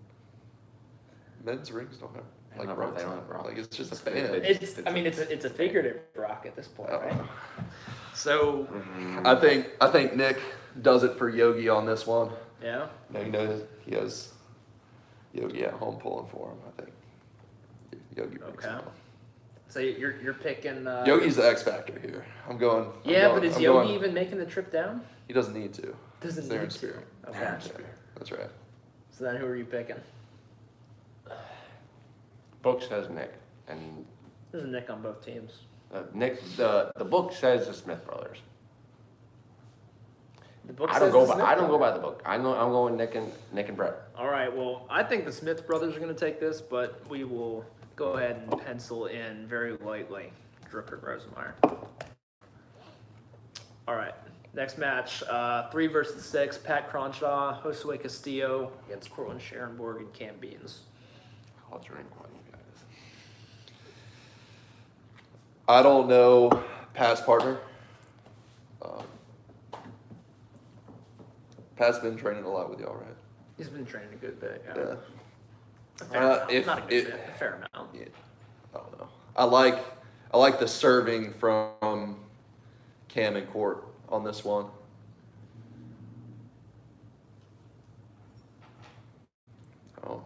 men's rings don't have They don't rocks have on it. rocks. Like, it's just a It's- fan. It's a figurative rock at this point, Oh. right? So, I think Nick does it for Yogi on this one. yeah. Now you know he has Yogi at home pulling for him. I think Yogi brings Okay. it home. So you're picking. Yogi's the X factor here. I'm going. But is Yogi even making the trip down? He doesn't need to. Doesn't He's there need in to. spirit. Okay. Yeah, that's right. So then, who are you picking? Book says Nick, and There's a Nick on both teams. Nick. The book says the Smith brothers. The book I says don't go the by. Smith I don't go by brothers. the book. I know I'm going Nick and Brett. All right. Well, I think the Smith brothers are going to take this, but we will go ahead and pencil in very lightly Drucker Rosemeyer. All right. Next match, 3 versus 6. Pat Cronshaw, Josue Castillo against Cortland Scherenborg and Cam Beans. I'll drink one, you guys. I don't know Pat's partner. Pat's been training a lot with y'all, right? He's been training a good bit. Yeah. A fair amount. if Not a good it- bit, a fair amount. Yeah. I don't know. I like the serving from Cam and Court on this one. Oh.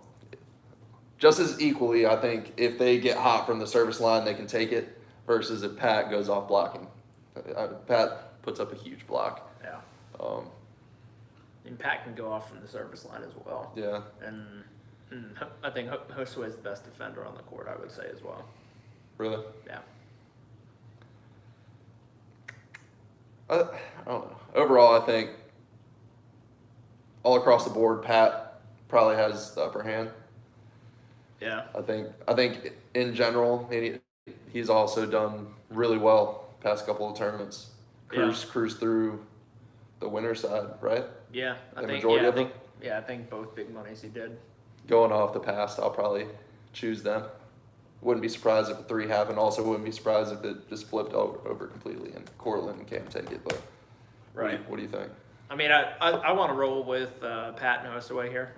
Just as equally, I think if they get hot from the service line, they can take it. Versus if Pat goes off blocking, Pat puts up a huge block. Yeah. Um, And Pat can go off from the service line as well. yeah. And I think Josue is the best defender on the court, I would say as well. Really. Yeah. I don't know. Overall, I think all across the board, Pat probably has the upper hand. Yeah. I think in general, he's also done really well past couple of tournaments. Cruise through the winner's side, right? Yeah. The majority of them? I think both big monies he did. Going off the past, I'll probably choose them. Wouldn't be surprised if a 3 happened. Also, wouldn't be surprised if it just flipped over completely and Cortland and Cam take it. But Right. what do you think? I mean, I want to roll with Pat and Josue here.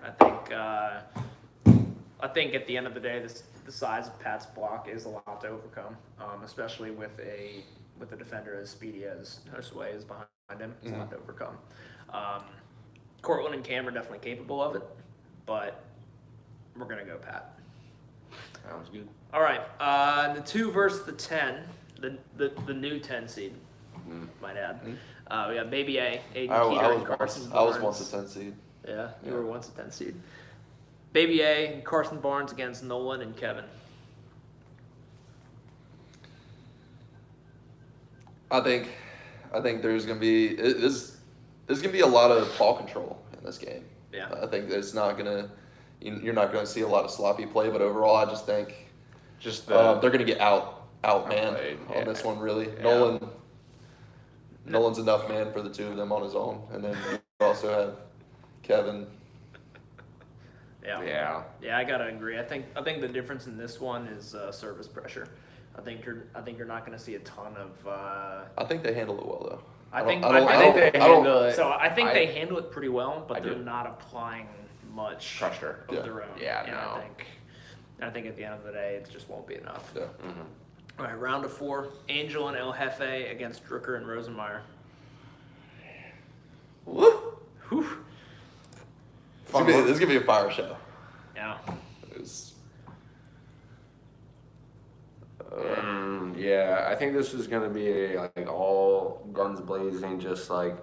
I think at the end of the day, the size of Pat's block is a lot to overcome, especially with a defender as speedy as Josue is behind him. It's a lot to overcome. Cortland and Cam are definitely capable of it, but we're gonna go Pat. Sounds good. All right, the 2 versus the 10, the new 10 seed, might add. We got Baby A, Aiden Keeter, and Carson Barnes. I was once a 10 seed. Yeah, you Yeah. were once a 10 seed. Baby A and Carson Barnes against Nolan and Kevin. I think there's gonna be there's gonna be a lot of ball control in this game. Yeah. I think it's not gonna you're not gonna see a lot of sloppy play, but overall, I just think Just they're gonna get man Outplayed, on this one. Really, Yeah. Nolan's enough man for the two of them on his own, and then you also have Kevin. Yeah. Yeah, I gotta agree. I think the difference in this one is service pressure. I think you're not gonna see a ton of. I think they handle it well though. I think they handle it. So I think I- they handle it pretty well, but I they're do. not applying much Pressure. of Yeah. their own. Yeah, And no. I think at the end of the day, it just won't be enough. Yeah. All right, round of 4: Angel and El Jefe against Drucker and Rosemeyer. Woo! Whew. This is gonna be a fire show. Yeah. It's, Yeah, I think this is gonna be like all guns blazing, just like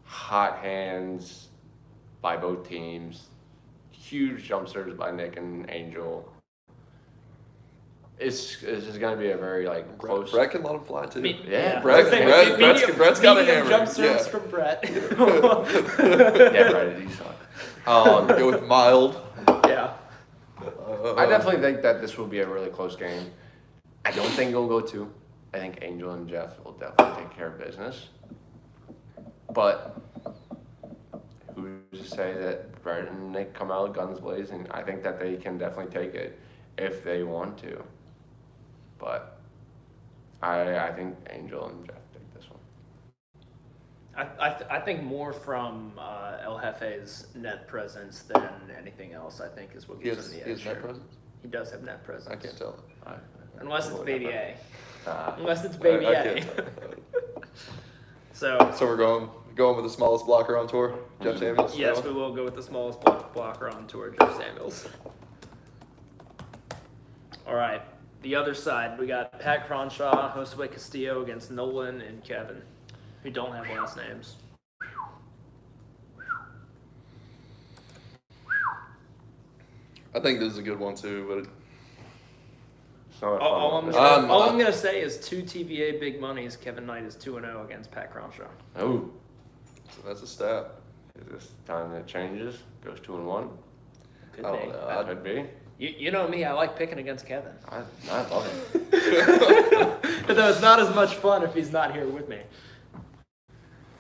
hot hands by both teams. Huge jump serves by Nick and Angel. It's just gonna be a very like close. Brett can let him fly too. Yeah. Brett's got a hammer. Jump serves Yeah. from Brett. Yeah, right. He's Go with mild. Yeah. I definitely think that this will be a really close game. I don't think it'll go 2. I think Angel and Jeff will definitely take care of business. But who's to just say that Brent and Nick come out guns blazing. I think that they can definitely take it if they want to. But I think Angel and Jeff take this one. I think more from El Jefe's net presence than anything else. I think is what He gives has, him he the has edge. net here. presence? He does have net presence. I can't tell. Unless it's Baby A. Uh, Unless it's Baby I A. can't tell. So So we're going with the smallest blocker on tour, Jeff Samuels? yes, we will go with the smallest blocker on tour, Jeff Samuels. All right, the other side, we got Pat Cronshaw, Josue Castillo against Nolan and Kevin, who don't have last names. I think this is a good one too, but it's not a fun All one. I'm gonna say is 2 TVA big monies. Kevin Knight is 2-0 against Pat Cronshaw. Oh, so that's a stat. is this time that changes? Goes 2-1? Could I be. don't know. That could be. You know me, I like picking against Kevin. I love it. Though it's not as much fun if he's not here with me.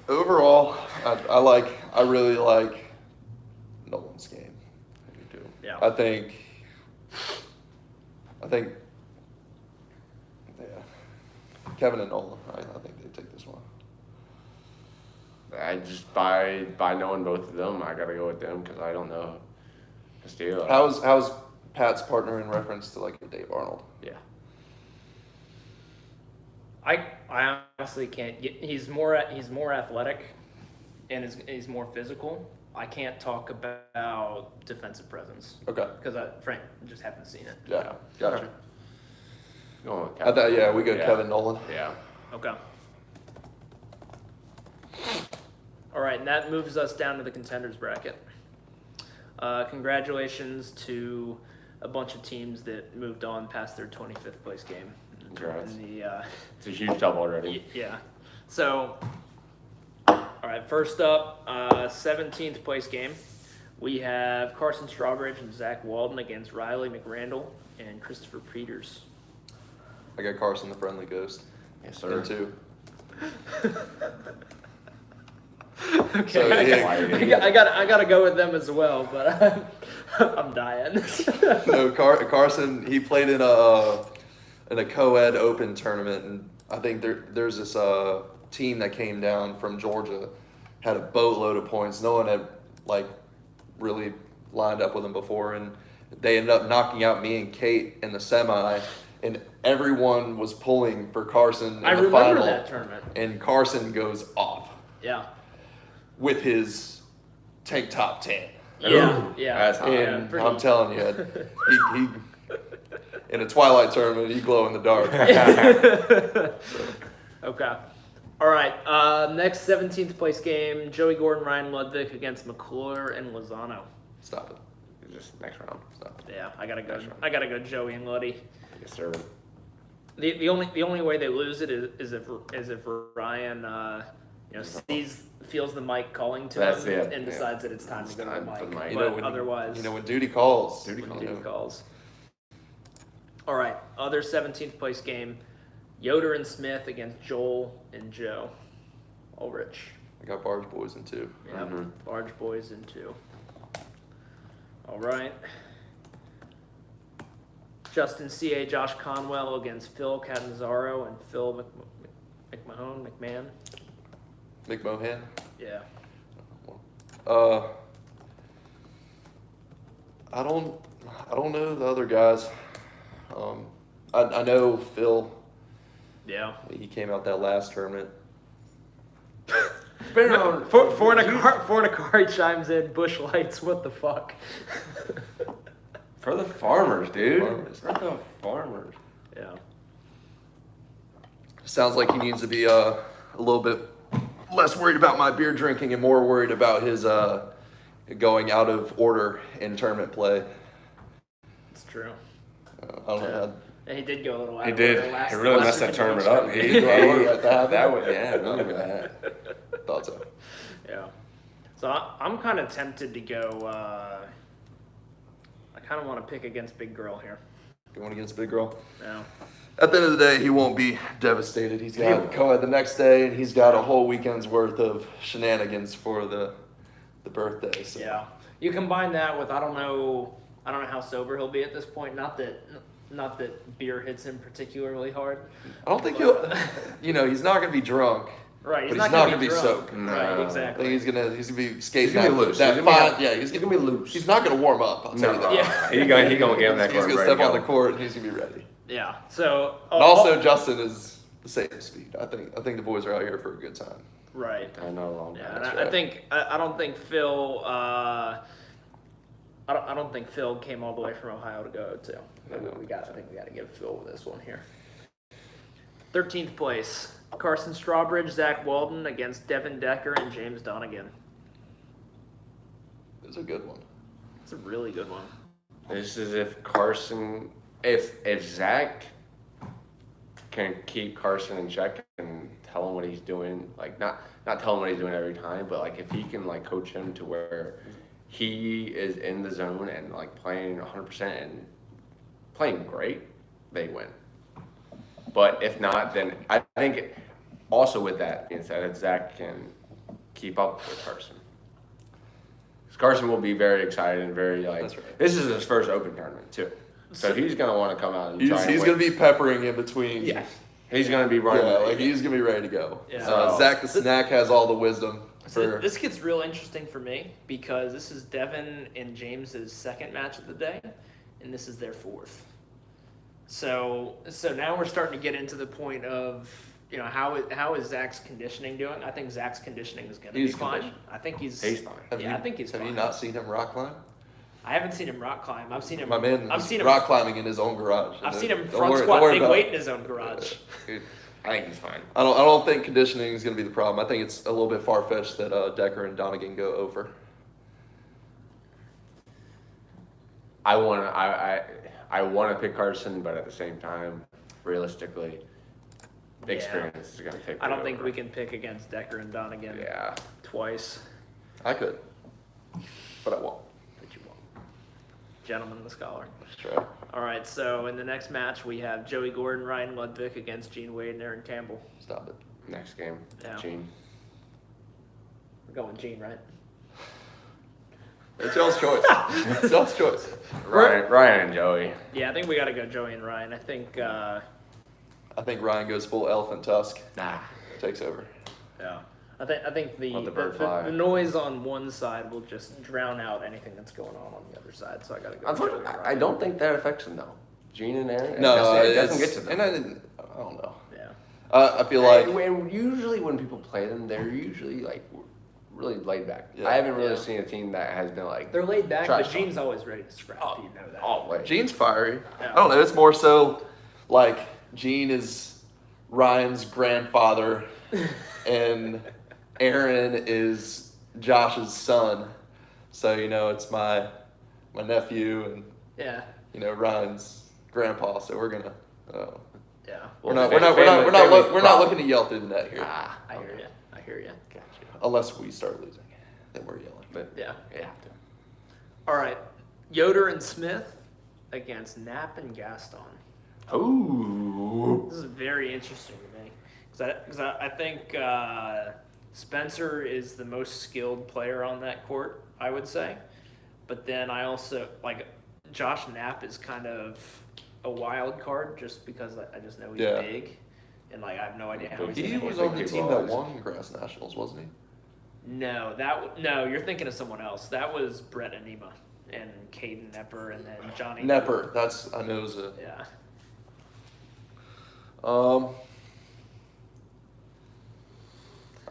Overall, I really like Nolan's game. You do. Yeah. I think, yeah, Kevin and Nolan. I think they take this one. I just by knowing both of them, I gotta go with them because I don't know Castillo. How's Pat's partner in reference to like Dave Arnold? Yeah. I honestly can't get. He's more athletic, and he's more physical. I can't talk about defensive presence Okay. because I just haven't seen it. Yeah. Gotcha. Going with I thought we go Yeah. Kevin Nolan. Yeah. Okay. All right, and that moves us down to the contenders bracket. Congratulations to a bunch of teams that moved on past their 25th place game. Congrats. In the, It's a huge dub already. yeah. So, all right, first up, 17th place game. We have Carson Strawbridge and Zach Walden against Riley McRandall and Christopher Peters. I got Carson the Friendly Ghost. Yes, sir. In 2. Okay, So, I gotta go with them as well, but I'm dying. No, Carson. He played in a co-ed open tournament, and I think there's this team that came down from Georgia, had a boatload of points. No one had like really lined up with him before, and they ended up knocking out me and Kate in the semi, and everyone was pulling for Carson in I the remember final. that tournament. And Carson goes off Yeah. with his tank top tan. Yeah. Yeah. That's hot. And pretty- I'm telling you, he in a Twilight tournament, he glow in the dark. Okay. All right. Next 17th place game: Joey Gordon, Ryan Ludwig against McClure and Lozano. Stop it. Just next round. Stop it. Yeah, I gotta go. That's right. I gotta go Joey and Luddy. Yes, sir. The only way they lose it is if Ryan feels the mic calling to That's him it, and yeah. decides that it's time It's to go to time the for mic. the mic. You know, But otherwise, when duty calls. Duty calls. duty calls. All right, other 17th place game: Yoder and Smith against Joel and Joe Ulrich. I got Barge Boys in 2. Yeah, Mhm. Barge Boys in 2. All right. Justin C.A. Josh Conwell against Phil Catanzaro and Phil McMahon. McMohan. Yeah. I don't know the other guys. I know Phil. Yeah. He came out that last tournament. Been around. Fornicari chimes in, Bush Lights, what the fuck? For the farmers, dude. Farmers. For the farmers. Yeah. Sounds like he needs to be a little bit less worried about my beer drinking and more worried about his going out of order in tournament play. It's true. I don't know. And he did go a little out He of did. order last- He really last messed that weekend. tournament up. He did go out of order like that. That was, yeah, remember that. Thought so. Yeah. So I'm kind of tempted to go. I kind of want to pick against Big Girl here. Going against Big Girl. Yeah. At the end of the day, he won't be devastated. He's got co-ed the next day, and he's got a whole weekend's worth of shenanigans for the the birthday. So. Yeah. You combine that with I don't know how sober he'll be at this point. Not that beer hits him particularly hard. I don't think he'll. He's not going to be drunk. Right. But he's not going to be drunk. soaked. Right. I Exactly. think he's going to be skating. He's gonna be loose. That He's gonna be fine. Yeah, he's He's gonna be loose. He's not going to warm up. I'll tell you that. Yeah. He gonna get on that He's court. going to ready step to on go. the court and he's going to be ready. Yeah. So. And also, Justin is the same speed. I think the boys are out here for a good time. Right. I know long. Yeah. That's And right. I don't think Phil. I don't think Phil came all the way from Ohio to go to. I think we got to give Phil this one here. 13th place. Carson Strawbridge, Zach Walden against Devin Decker and James Donegan. It's a good one. It's a really good one. This is if Zach can keep Carson in check and tell him what he's doing, like not tell him what he's doing every time, but like if he can like coach him to where he is in the zone and like playing 100% and playing great, they win. But if not, then I think also with that being said, if Zach can keep up with Carson. Carson will be very excited and very That's right. this is his first open tournament too. So he's going to want to come out and try and He's win. going to be peppering in between. Yes. He's going to be running. Yeah, like he's going to be ready to go. Yeah. Zach the Snack has all the wisdom. So this gets real interesting for me because this is Devin and James's second match of the day, and this is their fourth. So now we're starting to get into the point of how is Zach's conditioning doing? I think Zach's conditioning is going to be fine. I think he's fine. I think he's fine. Have you not seen him rock climb? I haven't seen him rock climb. I've seen him. My man I've is seen him rock climbing in his own garage. I've seen him Don't front worry- squat don't worry big about weight it. in his own garage. I think he's fine. I don't think conditioning is going to be the problem. I think it's a little bit far fetched that Decker and Donegan go over. I want to pick Carson, but at the same time, realistically, the experience is going to take. I don't think we can pick against Decker and Donegan twice. I could, but I won't. But you won't. Gentleman the scholar. Let's try. All right, so in the next match, we have Joey Gordon, Ryan Ludwig against Gene Wade and Aaron Campbell. Stop it. Next game, Yeah. Gene. We're going Gene, right? It's y'all's choice. It's y'all's choice. Ryan and Joey. Yeah, I think we got to go Joey and Ryan. I think, I think Ryan goes full elephant tusk. Nah. Takes over. yeah. I think Let the bird fly. the noise on one side will just drown out anything that's going on the other side. So I got to go. Unfortunately, Joey and I Ryan. don't think that affects him though. Gene and Aaron. No, it doesn't get to them. And I don't know. Yeah. I feel like Usually when people play them, they're usually like really laid back. Yeah. I haven't really Yeah. seen a team that has been like They're laid back, trash but talk. Gene's always ready to scrap. Oh, you know that. always. Gene's fiery. Yeah. I don't know. It's more so like Gene is Ryan's grandfather, and Aaron is Josh's son. So it's my nephew and Yeah. Ryan's grandpa. So we're gonna. Yeah. We're Well, not looking to yell through the net here, I hear you. I hear you. Gotcha. unless we start losing. Then we're yelling. But Yeah. yeah. All right. Yoder and Smith against Knapp and Gaston. Ooh. This is very interesting to me because I think Spencer is the most skilled player on that court, I would say. But then I also like Josh Knapp is kind of a wild card just because I just know he's Yeah. big and like I have no idea how he's He gonna was handle on it. the team that won Grass Nationals, wasn't he? No, you're thinking of someone else. That was Brett Anima and Caden Nepper and then Johnny Nepper. I know. It was a. Yeah.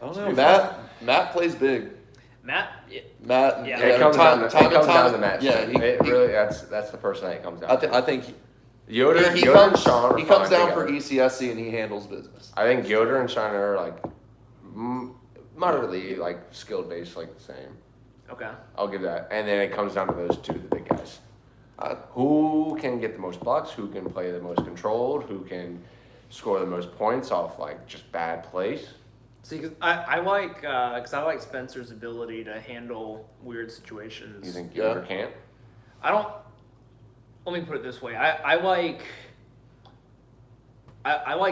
I don't know. Matt plays big. Matt. Matt. Yeah. It comes down to match. Yeah. It really that's the person that it comes down. I think Yoder, he Yoder comes and Sean are he comes fine down for together. ECSC and he handles business. I think Yoder and Sean are like moderately like skilled based, like the same. Okay. I'll give that. And then it comes down to those two, the big guys. Who can get the most blocks? Who can play the most controlled? Who can score the most points off like just bad plays? See, cause I like Spencer's ability to handle weird situations. You think Yeah. Yoder can't? I don't. Let me put it this way. I like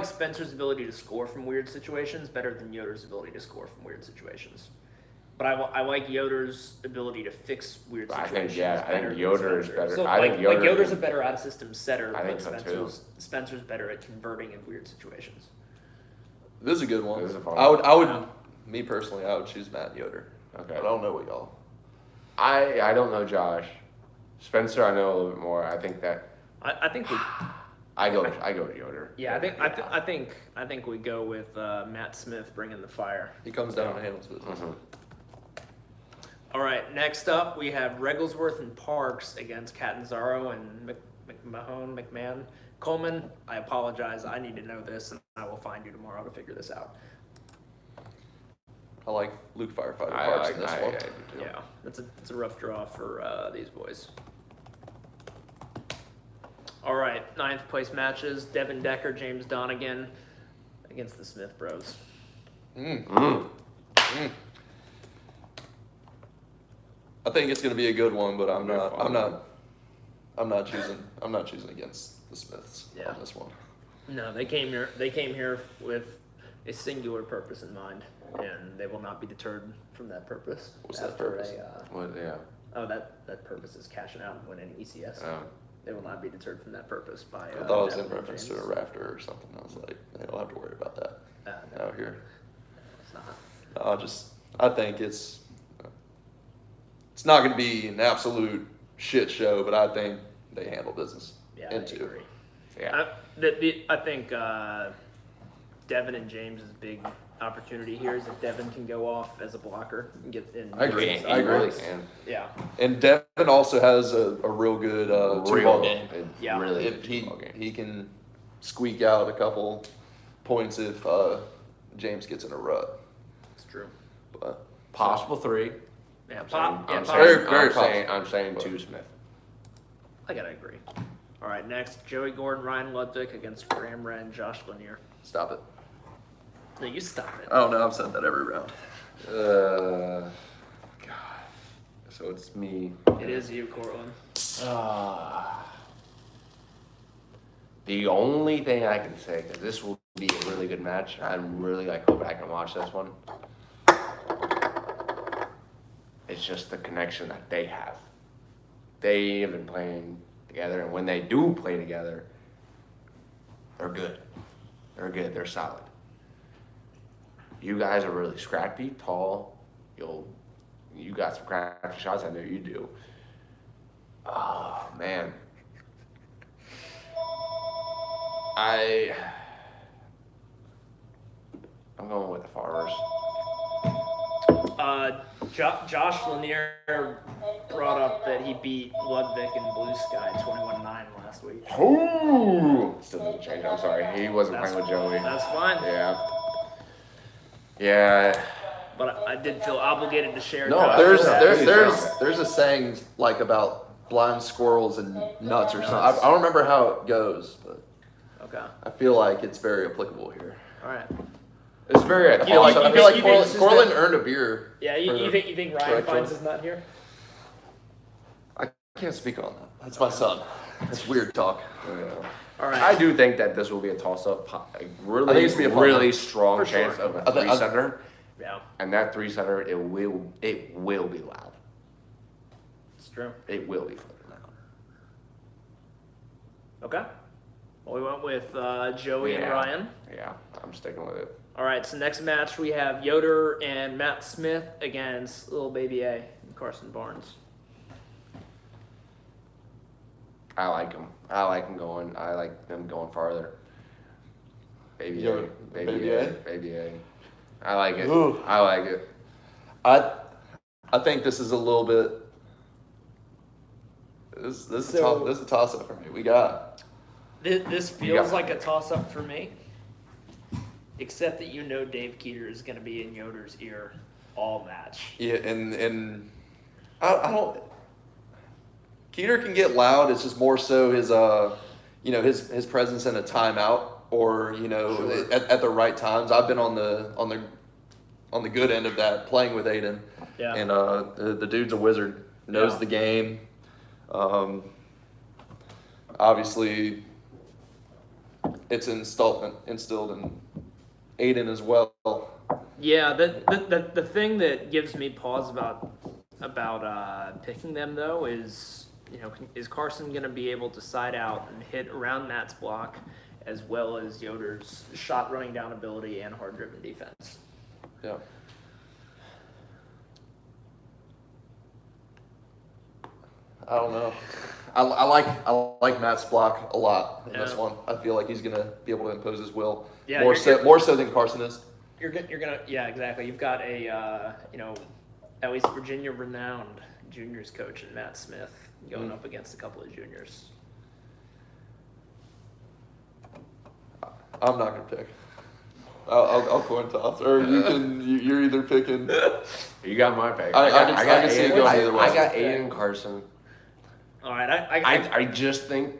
Spencer's ability to score from weird situations better than Yoder's ability to score from weird situations. But I like Yoder's ability to fix weird I situations. think, yeah, I think better than Yoder is Spencer. better. So I think like Yoder Yoder's a can- better out of system setter, I but think so, too. Spencer's better at converting in weird situations. This is a good one. This is a fun I would, Yeah. me personally, I would choose Matt Yoder. Okay. I don't know what y'all. I don't know Josh. Spencer, I know a little bit more. I think that I think we I go to Yoder. yeah I think we go with Matt Smith bringing the fire. He comes down and handles business. Mhm. All right, next up we have Regglesworth and Parks against Catanzaro and McMahon. Coleman, I apologize. I need to know this, and I will find you tomorrow to figure this out. I like Luke Firefighter I Parks like in this I one. do too. Yeah, it's a rough draw for these boys. All right, 9th place matches: Devin Decker, James Donegan against the Smith Bros. I think it's going to be a good one, but I'm Very not. fun. I'm not choosing. I'm not choosing against the Smiths Yeah. on this one. No, they came here. They came here with a singular purpose in mind, and they will not be deterred from that purpose. What's that after purpose? That purpose is cashing out and winning ECS. They will not be deterred from that purpose by. I thought it was Devin in and reference James. to a rafter or something. I was like, they don't have to worry about that No, out here. it's not. I think it's not going to be an absolute shit show, but I think they handle business. Yeah, in I two. agree. Yeah. I think Devin and James' big opportunity here is if Devin can go off as a blocker and get in. I agree. He I agree. really can. Yeah. And Devin also has a real good two-ball game. Yeah. Really If good he two-ball game. he can squeak out a couple points if James gets in a rut. It's true. But Possible 3. Yeah, I'm Very saying possible. 2 Smith. I gotta agree. All right, next, Joey Gordon, Ryan Ludwig against Graham Wren, Josh Lanier. stop it. No, you stop it. I don't know. I've said that every round. God. So it's me. It is you, Cortland. The only thing I can say, because this will be a really good match, I'm really hoping I can watch this one. It's just the connection that they have. They have been playing together, and when they do play together, they're good. They're good. They're solid. You guys are really scrappy, tall. You got some crafty shots. I know you do. Oh man. I'm going with the Farmers. Josh Lanier brought up that he beat Ludwig in Blue Sky 21-9 last week. Ooh! Still doesn't change. I'm sorry. He wasn't That's- playing with Joey. That's fine. Yeah. Yeah. But I did feel obligated to share. No, Josh's There's stats. there's a saying like about blind squirrels and nuts or something. I don't remember how it goes, but Okay. I feel like it's very applicable here. All right. It's very. I feel like, you I feel like think this is Corlin the- earned a beer. Yeah, for you the think Ryan correct finds choice. is not here? I can't speak on that. That's my son. That's weird talk. All right. I do think that this will be a toss-up. Really, I think it's gonna be a fun really one. strong For chance sure. of a I think- 3-setter, Yeah, and that 3-setter, it will be loud. it's true. It will be fucking loud. Okay. Well, we went with Joey and Yeah. Ryan. Yeah, I'm sticking with it. All right, so next match we have Yoder and Matt Smith against Little Baby A and Carson Barnes. I like them. I like them going farther. Baby A, Yo, baby A, baby A. I like it. Ooh. I like it. I think this is a little bit. This is So- this is a toss up for me. We got This You feels got- like a toss-up for me, except that Dave Keeter is going to be in Yoder's ear all match. yeah, and I don't. Keeter can get loud. It's just more so his his presence in a timeout or Sure. at the right times. I've been on the good end of that playing with Aiden. Yeah. And the dude's a wizard. Knows Yeah. the game. Obviously, it's instilled in Aiden as well. Yeah, the thing that gives me pause about picking them though is, is Carson going to be able to side out and hit around Matt's block, as well as Yoder's shot running down ability and hard driven defense? Yeah. I don't know. I like Matt's block a lot in this Yeah. one. I feel like he's gonna be able to impose his will Yeah, more so than Carson is. You're gonna, yeah, exactly. You've got a at least Virginia renowned juniors coach in Matt Smith going up against a couple of juniors. I'm not gonna pick. I'll coin toss, or you're either picking. You got my pick. I can see it going either way. I got Aiden Carson. All right, I just think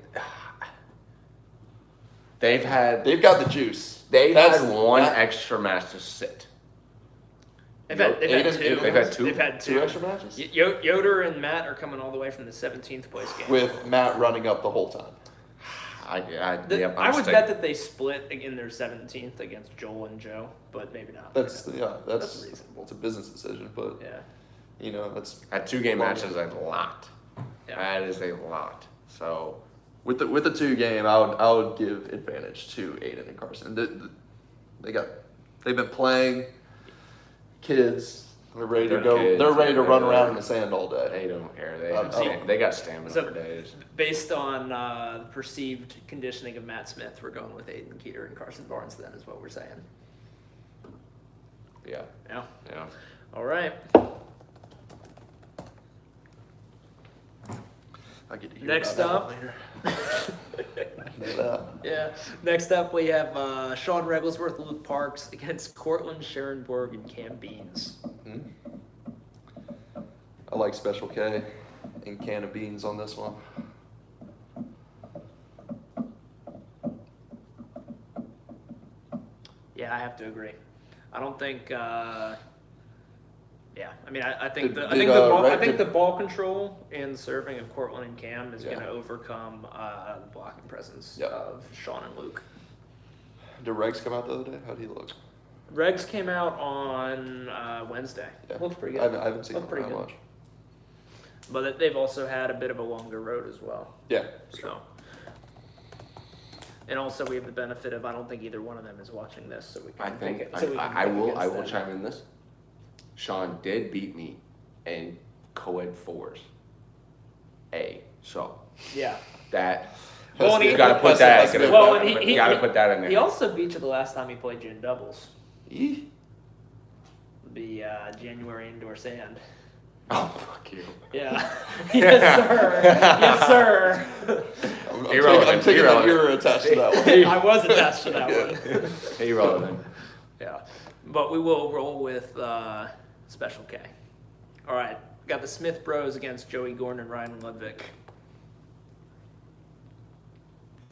they've They've got the juice. had one extra match to sit. They've had two. They've had two? They've had Two extra matches Yoder and Matt are coming all the way from the 17th place game. with Matt running up the whole time. I would bet that they split in their 17th against Joel and Joe, but maybe not. That's reasonable. It's a business decision, but Yeah. That's at 2-game matches is a lot. Yeah. That is a lot. So with the 2-game. I would give advantage to Aiden and Carson. They've been playing kids. They're ready to go. Kids, They're ready to run around in the sand all day. they don't care. Oh. They got stamina So- for days. Based on the perceived conditioning of Matt Smith, we're going with Aiden Keeter and Carson Barnes then, is what we're saying. Yeah. Yeah. Yeah. All right. I get to hear Next about up. that later. Yeah. Next up, we have Sean Regglesworth, Luke Parks against Cortland, Sharon Borg, and Cam Beans. I like Special K and Can of Beans on this one. Yeah, I have to agree. I don't think. Yeah, I mean, I think Did- I think did, the ball, Reg- I think did- the ball control and serving of Cortland and Cam is Yeah. going to overcome the blocking presence Yeah. of Sean and Luke. Did Regs come out the other day? How'd he look? Regs came out on Wednesday. Yeah. Looks pretty I good. haven't seen Looked him pretty that good. much. But they've also had a bit of a longer road as well. Yeah. So. And also, we have the benefit of I don't think either one of them is watching this, so we can. I think pick it, so we can I pick will against them. chime in this. Sean did beat me in co-ed 4s. So Yeah. that Well, and you he- got to put that's that. good. Well, and You got to put that in there. He also beat you the last time he played you in doubles. Eeh. The January indoor sand. Oh fuck you. Yeah. Yes, sir. Yes, sir. I'm Irrelevant, taking that irrelevant. you're attached to that one. I was attached to that one. Irrelevant. Yeah. But we will roll with Special K. All right. Got the Smith Bros against Joey Gordon and Ryan Ludwig.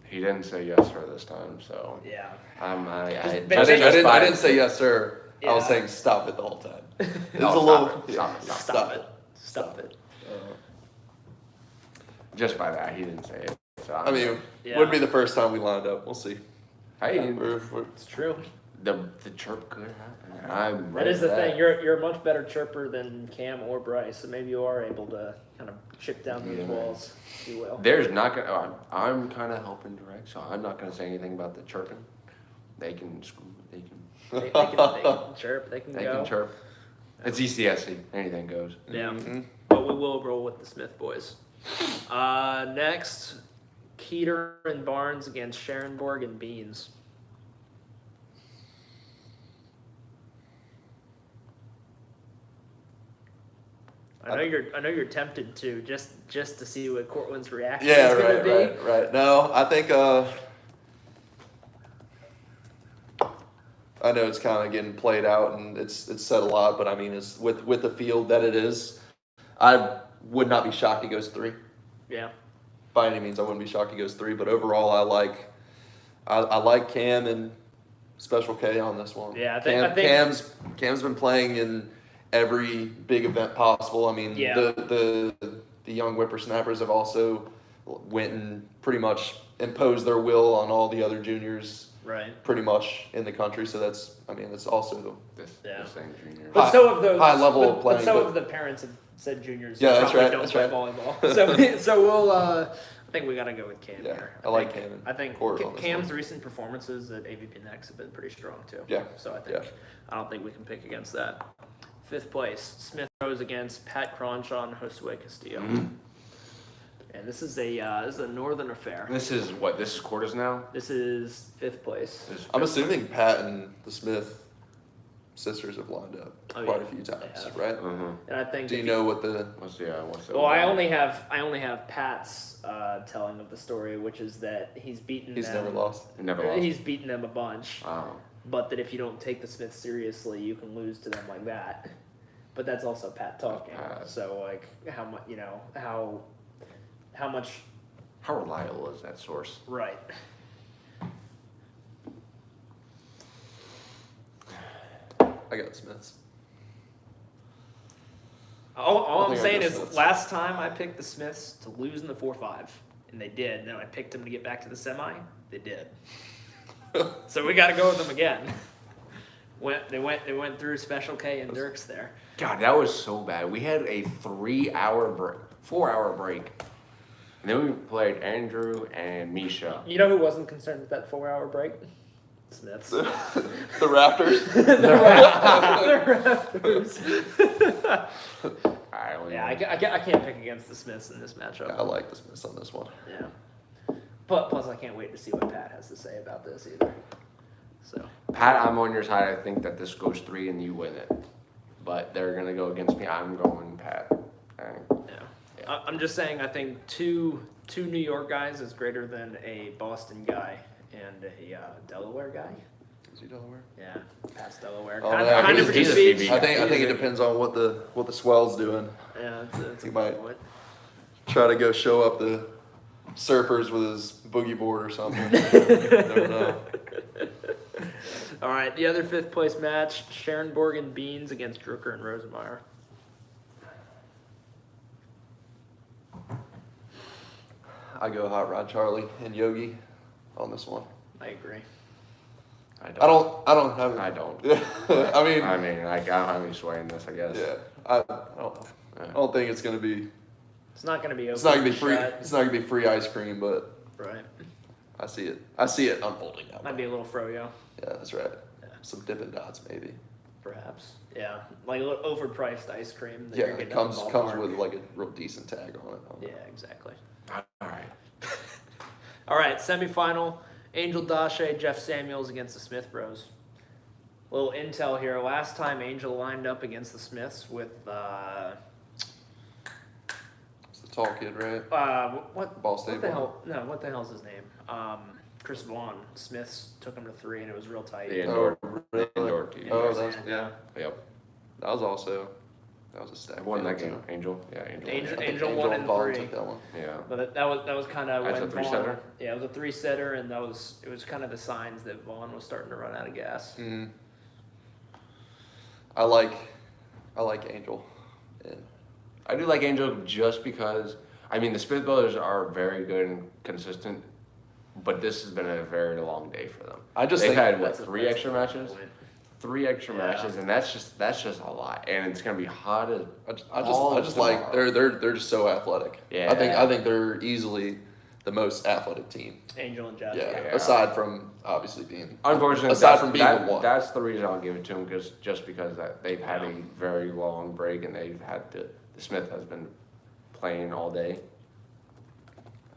He didn't say yes for this time, so Yeah. I Just didn't say yes, sir. I was Yeah. saying stop it the whole time. It No, was a stop little. it, stop it, stop it. Stop it. Stop it. just by that, he didn't say it. So I mean, Yeah. wouldn't be the first time we lined up. We'll see. hey, We're- It's true. the chirp could happen. I'm That ready is the for thing. You're a much better chirper than Cam or Bryce, so maybe you are able to kind of chip down those Yeah. walls, if you will. There's not gonna. I'm kind of helping direct, so I'm not gonna say anything about the chirping. They can screw. They can. They can chirp. They can They go. can chirp. It's ECSC. Anything goes. Yeah. Mhm. But we will roll with the Smith boys. Next, Keeter and Barnes against Sharonborg and Beans. I know you're tempted to just to see what Cortland's reaction Yeah, is going to be. right. No, I think I know it's kind of getting played out and it's said a lot, but I mean, it's with the field that it is, I would not be shocked he goes 3. Yeah. By any means, I wouldn't be shocked he goes 3. But overall, I like Cam and Special K on this one. Yeah, I think Cam's been playing in every big event possible. I mean, Yeah. the young whippersnappers have also went and pretty much imposed their will on all the other juniors Right. pretty much in the country. So that's also This thing junior. But so have those high level but playing, so but- have the parents have said juniors. Yeah, that's probably right, Don't that's play right. volleyball. So we'll. I think we gotta go with Cam Yeah, here. I like Cam and I think Court on this Cam's one. recent performances at AVP Next have been pretty strong too. Yeah, So I think yeah. I don't think we can pick against that. 5th place, Smith Rose against Pat Cronshaw and Josue Castillo. And this is a northern affair. This is what this quarters now. This is 5th place. This is I'm fifth. assuming Pat and the Smith sisters have lined up Oh, quite yeah. a few times, They have. right? And I think Do you if know what the? What's the Well, I only have Pat's telling of the story, which is that he's beaten. He's them. never lost. He never lost. He's beaten them a bunch, Oh. but that if you don't take the Smiths seriously, you can lose to them like that. But that's also Pat talking. Pat. So like, how much how much How reliable is that source? right? I got the Smiths. All I I'm think I saying got is, Smiths. last time I picked the Smiths to lose in the 4-5, and they did. And then I picked them to get back to the semi. They did. So we got to go with them again. They went through Special K and Dirks there. God, that was so bad. We had a 4-hour break. And then we played Andrew and Misha. You know who wasn't concerned with that 4-hour break? Smiths. The Raptors. I don't Yeah, I even- can't pick against the Smiths in this matchup. I like the Smiths on this one. Yeah. But plus, I can't wait to see what Pat has to say about this either. So Pat, I'm on your side. I think that this goes 3 and you win it. But they're going to go against me. I'm going Pat. yeah, I'm just saying. I think two New York guys is greater than a Boston guy and a Delaware guy. Is he Delaware? Yeah, Pat's Delaware. Oh, Kind no, of he's- for he's a Beach. CB. I think it depends on what the swell's doing. Yeah, it's a He good might. point. Try to go show up the surfers with his boogie board or something. Never know. All right, the other 5th place match: Sharonborg and Beans against Drucker and Rosemeyer. I go Hot Rod Charlie and Yogi on this one. I agree. I don't have. I don't. I mean, I mean, like, I don't have any sway in this, I guess. yeah. I don't know. Yeah. I don't think it's gonna be. It's not going to be. It's not gonna be open free. shut. It's not gonna be free ice cream, but Right. I see it. I see it unfolding now. Might be a little froyo, Yeah, that's right. Yeah. Some Dippin' Dots maybe. perhaps. Yeah, like a little overpriced ice cream. That Yeah, you're it getting at the comes ballpark. with like a real decent tag on it. Yeah, exactly. All right. All right, semifinal: Angel Dashe, Jeff Samuels against the Smith Bros. Little intel here. Last time Angel lined up against the Smiths with It's the tall kid, right? what? Ball State What the Ball. hell? No, what the hell's his name? Chris Vaughn. Smiths took him to 3, and it was real tight. The indoor. really? Indoor team. Oh, that's yeah. Yep. that was also a stack. I won that field, game. too. Angel. Yeah, Angel. Angel- I think Angel won in and Vaughn 3. took that one. Yeah. But that was kind of That's when a three-setter? Yeah, it was a 3-setter, and it was kind of the signs that Vaughn was starting to run out of gas. Mm. I like Angel. And I do like Angel just because, I mean, the Smith brothers are very good and consistent, but this has been a very long day for them. I just They've think had, what, That's a- 3 that's extra a fair matches? point. 3 extra Yeah. matches, and that's just a lot. And it's going to be hot as I all just like tomorrow. they're just so athletic. Yeah. I think they're easily the most athletic team. Angel and Jeff. Yeah. Yeah. Aside from obviously being Unfortunately, aside from being the one. that's the reason I'll give it to them, just because that they've had a very long break and they've had the Smith has been playing all day.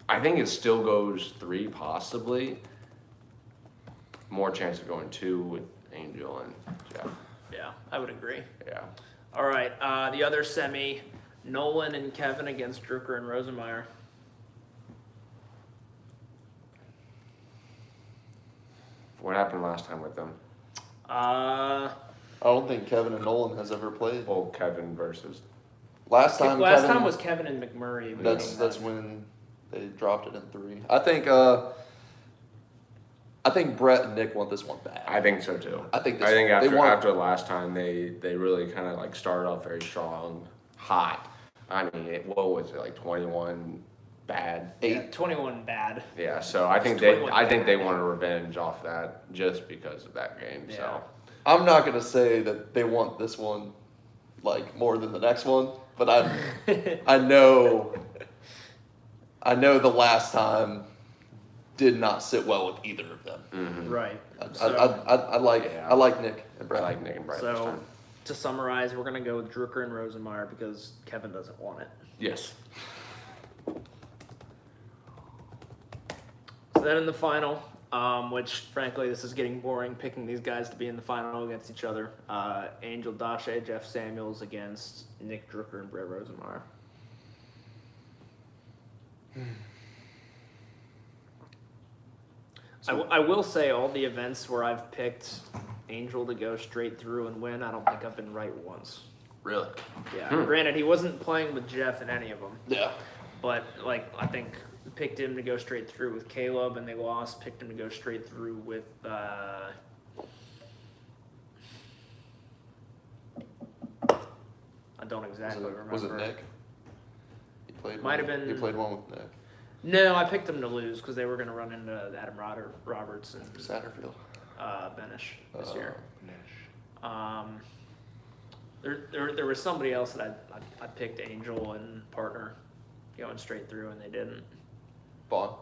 I think it still goes 3 possibly. More chance of going 2 with Angel and Jeff. Yeah, I would agree. Yeah. All right, the other semi: Nolan and Kevin against Drucker and Rosemeyer. What happened last time with them? Uh, I don't think Kevin and Nolan has ever played. Oh, Kevin versus. Last time last Kevin, time was Kevin and McMurray. that's when they dropped it in 3. I think Brett and Nick want this one bad. I think so too. I think after last time they really kind of like started off very strong, hot. I mean, what was it, like 21 bad. Yeah, 21 bad. Yeah, so I think 21 they bad. want a revenge off that just because of that game. Yeah. So I'm not gonna say that they want this one like more than the next one, but I know the last time did not sit well with either of them. Right. I like Nick and I Brett. like Nick and Brett this So, time. to summarize, we're going to go with Drucker and Rosenmeyer because Kevin doesn't want it. Yes. So then in the final, which frankly this is getting boring, picking these guys to be in the final against each other. Angel Dashe, Jeff Samuels against Nick Drucker and Brett Rosenmeyer. I will say all the events where I've picked Angel to go straight through and win, I don't think I've been right once. Really? Yeah. Granted, he wasn't playing with Jeff in any of them, Yeah. but like I think picked him to go straight through with Caleb, and they lost. Picked him to go straight through with. I don't exactly remember. Was it Nick? He played. Might one. have been- He played one with Nick. No, I picked him to lose because they were going to run into Adam Roberts and Satterfield. Benish this year. There was somebody else that I picked Angel and partner going straight through, and they didn't. Vaughn.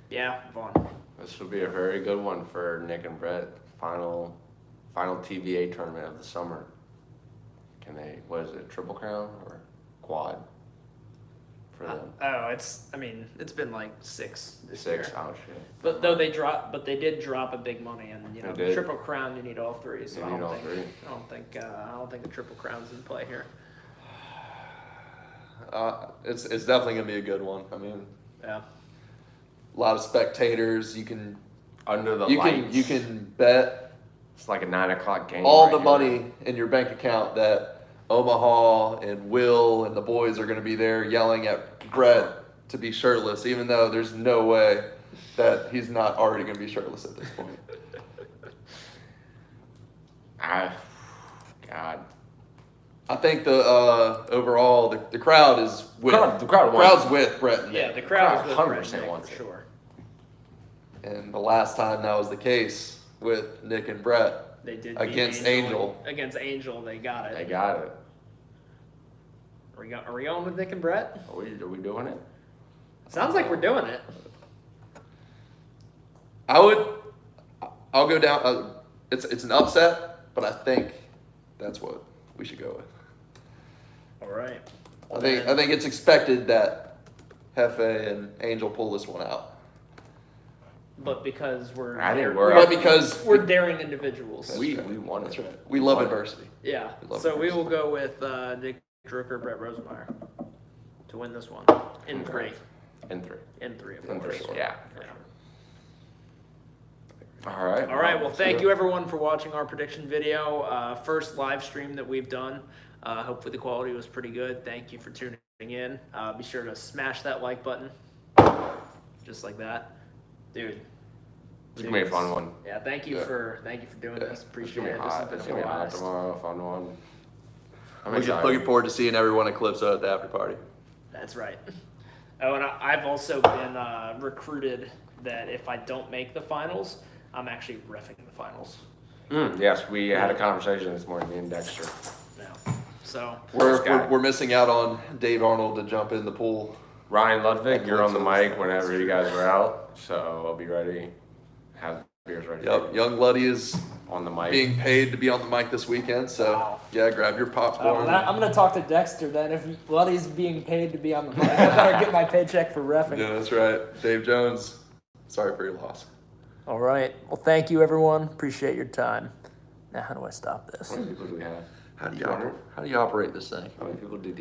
Yeah, Vaughn. This would be a very good one for Nick and Brett. Final TVA tournament of the summer. Can they? What is it? Triple crown or quad for them? It's been like 6 this year. 6. Oh shit. But they did drop a big money, and They the did. Triple Crown you need all 3. So You I need all don't 3. think I don't think the Triple Crown's in play here. It's definitely gonna be a good one. I mean, Yeah. a lot of spectators. You can Under the you lights. can bet It's like a 9 o'clock game. all right the here. money in your bank account that Omaha and Will and the boys are going to be there yelling at Brett to be shirtless, even though there's no way that he's not already going to be shirtless at this point. God. I think the overall the crowd is with The crowd wants crowd's with Brett and Yeah, Nick. the crowd is with 100% Brett and Nick wants for it. sure. And the last time that was the case with Nick and Brett They did beat against Angel. Against Angel, they got They it. got it. Are we going with Nick and Brett? Are we doing it? Sounds like we're doing it. I'll go down. It's an upset, but I think that's what we should go with. All right. I think it's expected that Hefe and Angel pull this one out. But because we're I think dare- we're But up. because we're daring individuals. We won it. that's right. We love won it. adversity. Yeah. Love So we it. will go with Nick Drucker, Brett Rosenmeyer to win this one in 3. In 3. In 3, of In course. 3. Yeah. Yeah. All right. All right. Well, thank you everyone for watching our prediction video. First live stream that we've done. Hopefully the quality was pretty good. Thank you for tuning in. Be sure to smash that like button, just like that, dude. It's gonna be a fun one. Yeah. Thank you Yeah. for doing this. It's Appreciate gonna it. be This has hot. been It's a gonna be hot blast. tomorrow. Fun one. I'm Looking excited. forward to seeing everyone at Calypso at the after party. That's right. Oh, and I've also been recruited that if I don't make the finals, I'm actually reffing the finals. Yes, we had a conversation this morning, me and Dexter. Yeah. So We're missing out on Dave Arnold to jump in the pool. Ryan Ludwig, you're on the Calypso. mic whenever you guys are out, so I'll be ready. Have beers ready. Yep, young Luddy is On the mic. being paid to be on the mic this weekend, so Wow. yeah, grab your popcorn. I'm going to talk to Dexter then. If Luddy's being paid to be on the mic, I better get my paycheck for reffing. Yeah, that's right. Dave Jones, sorry for your loss. All right. Well, thank you, everyone. Appreciate your time. Now, how do I stop this? How many people do we have? How do you operate this thing? How many people did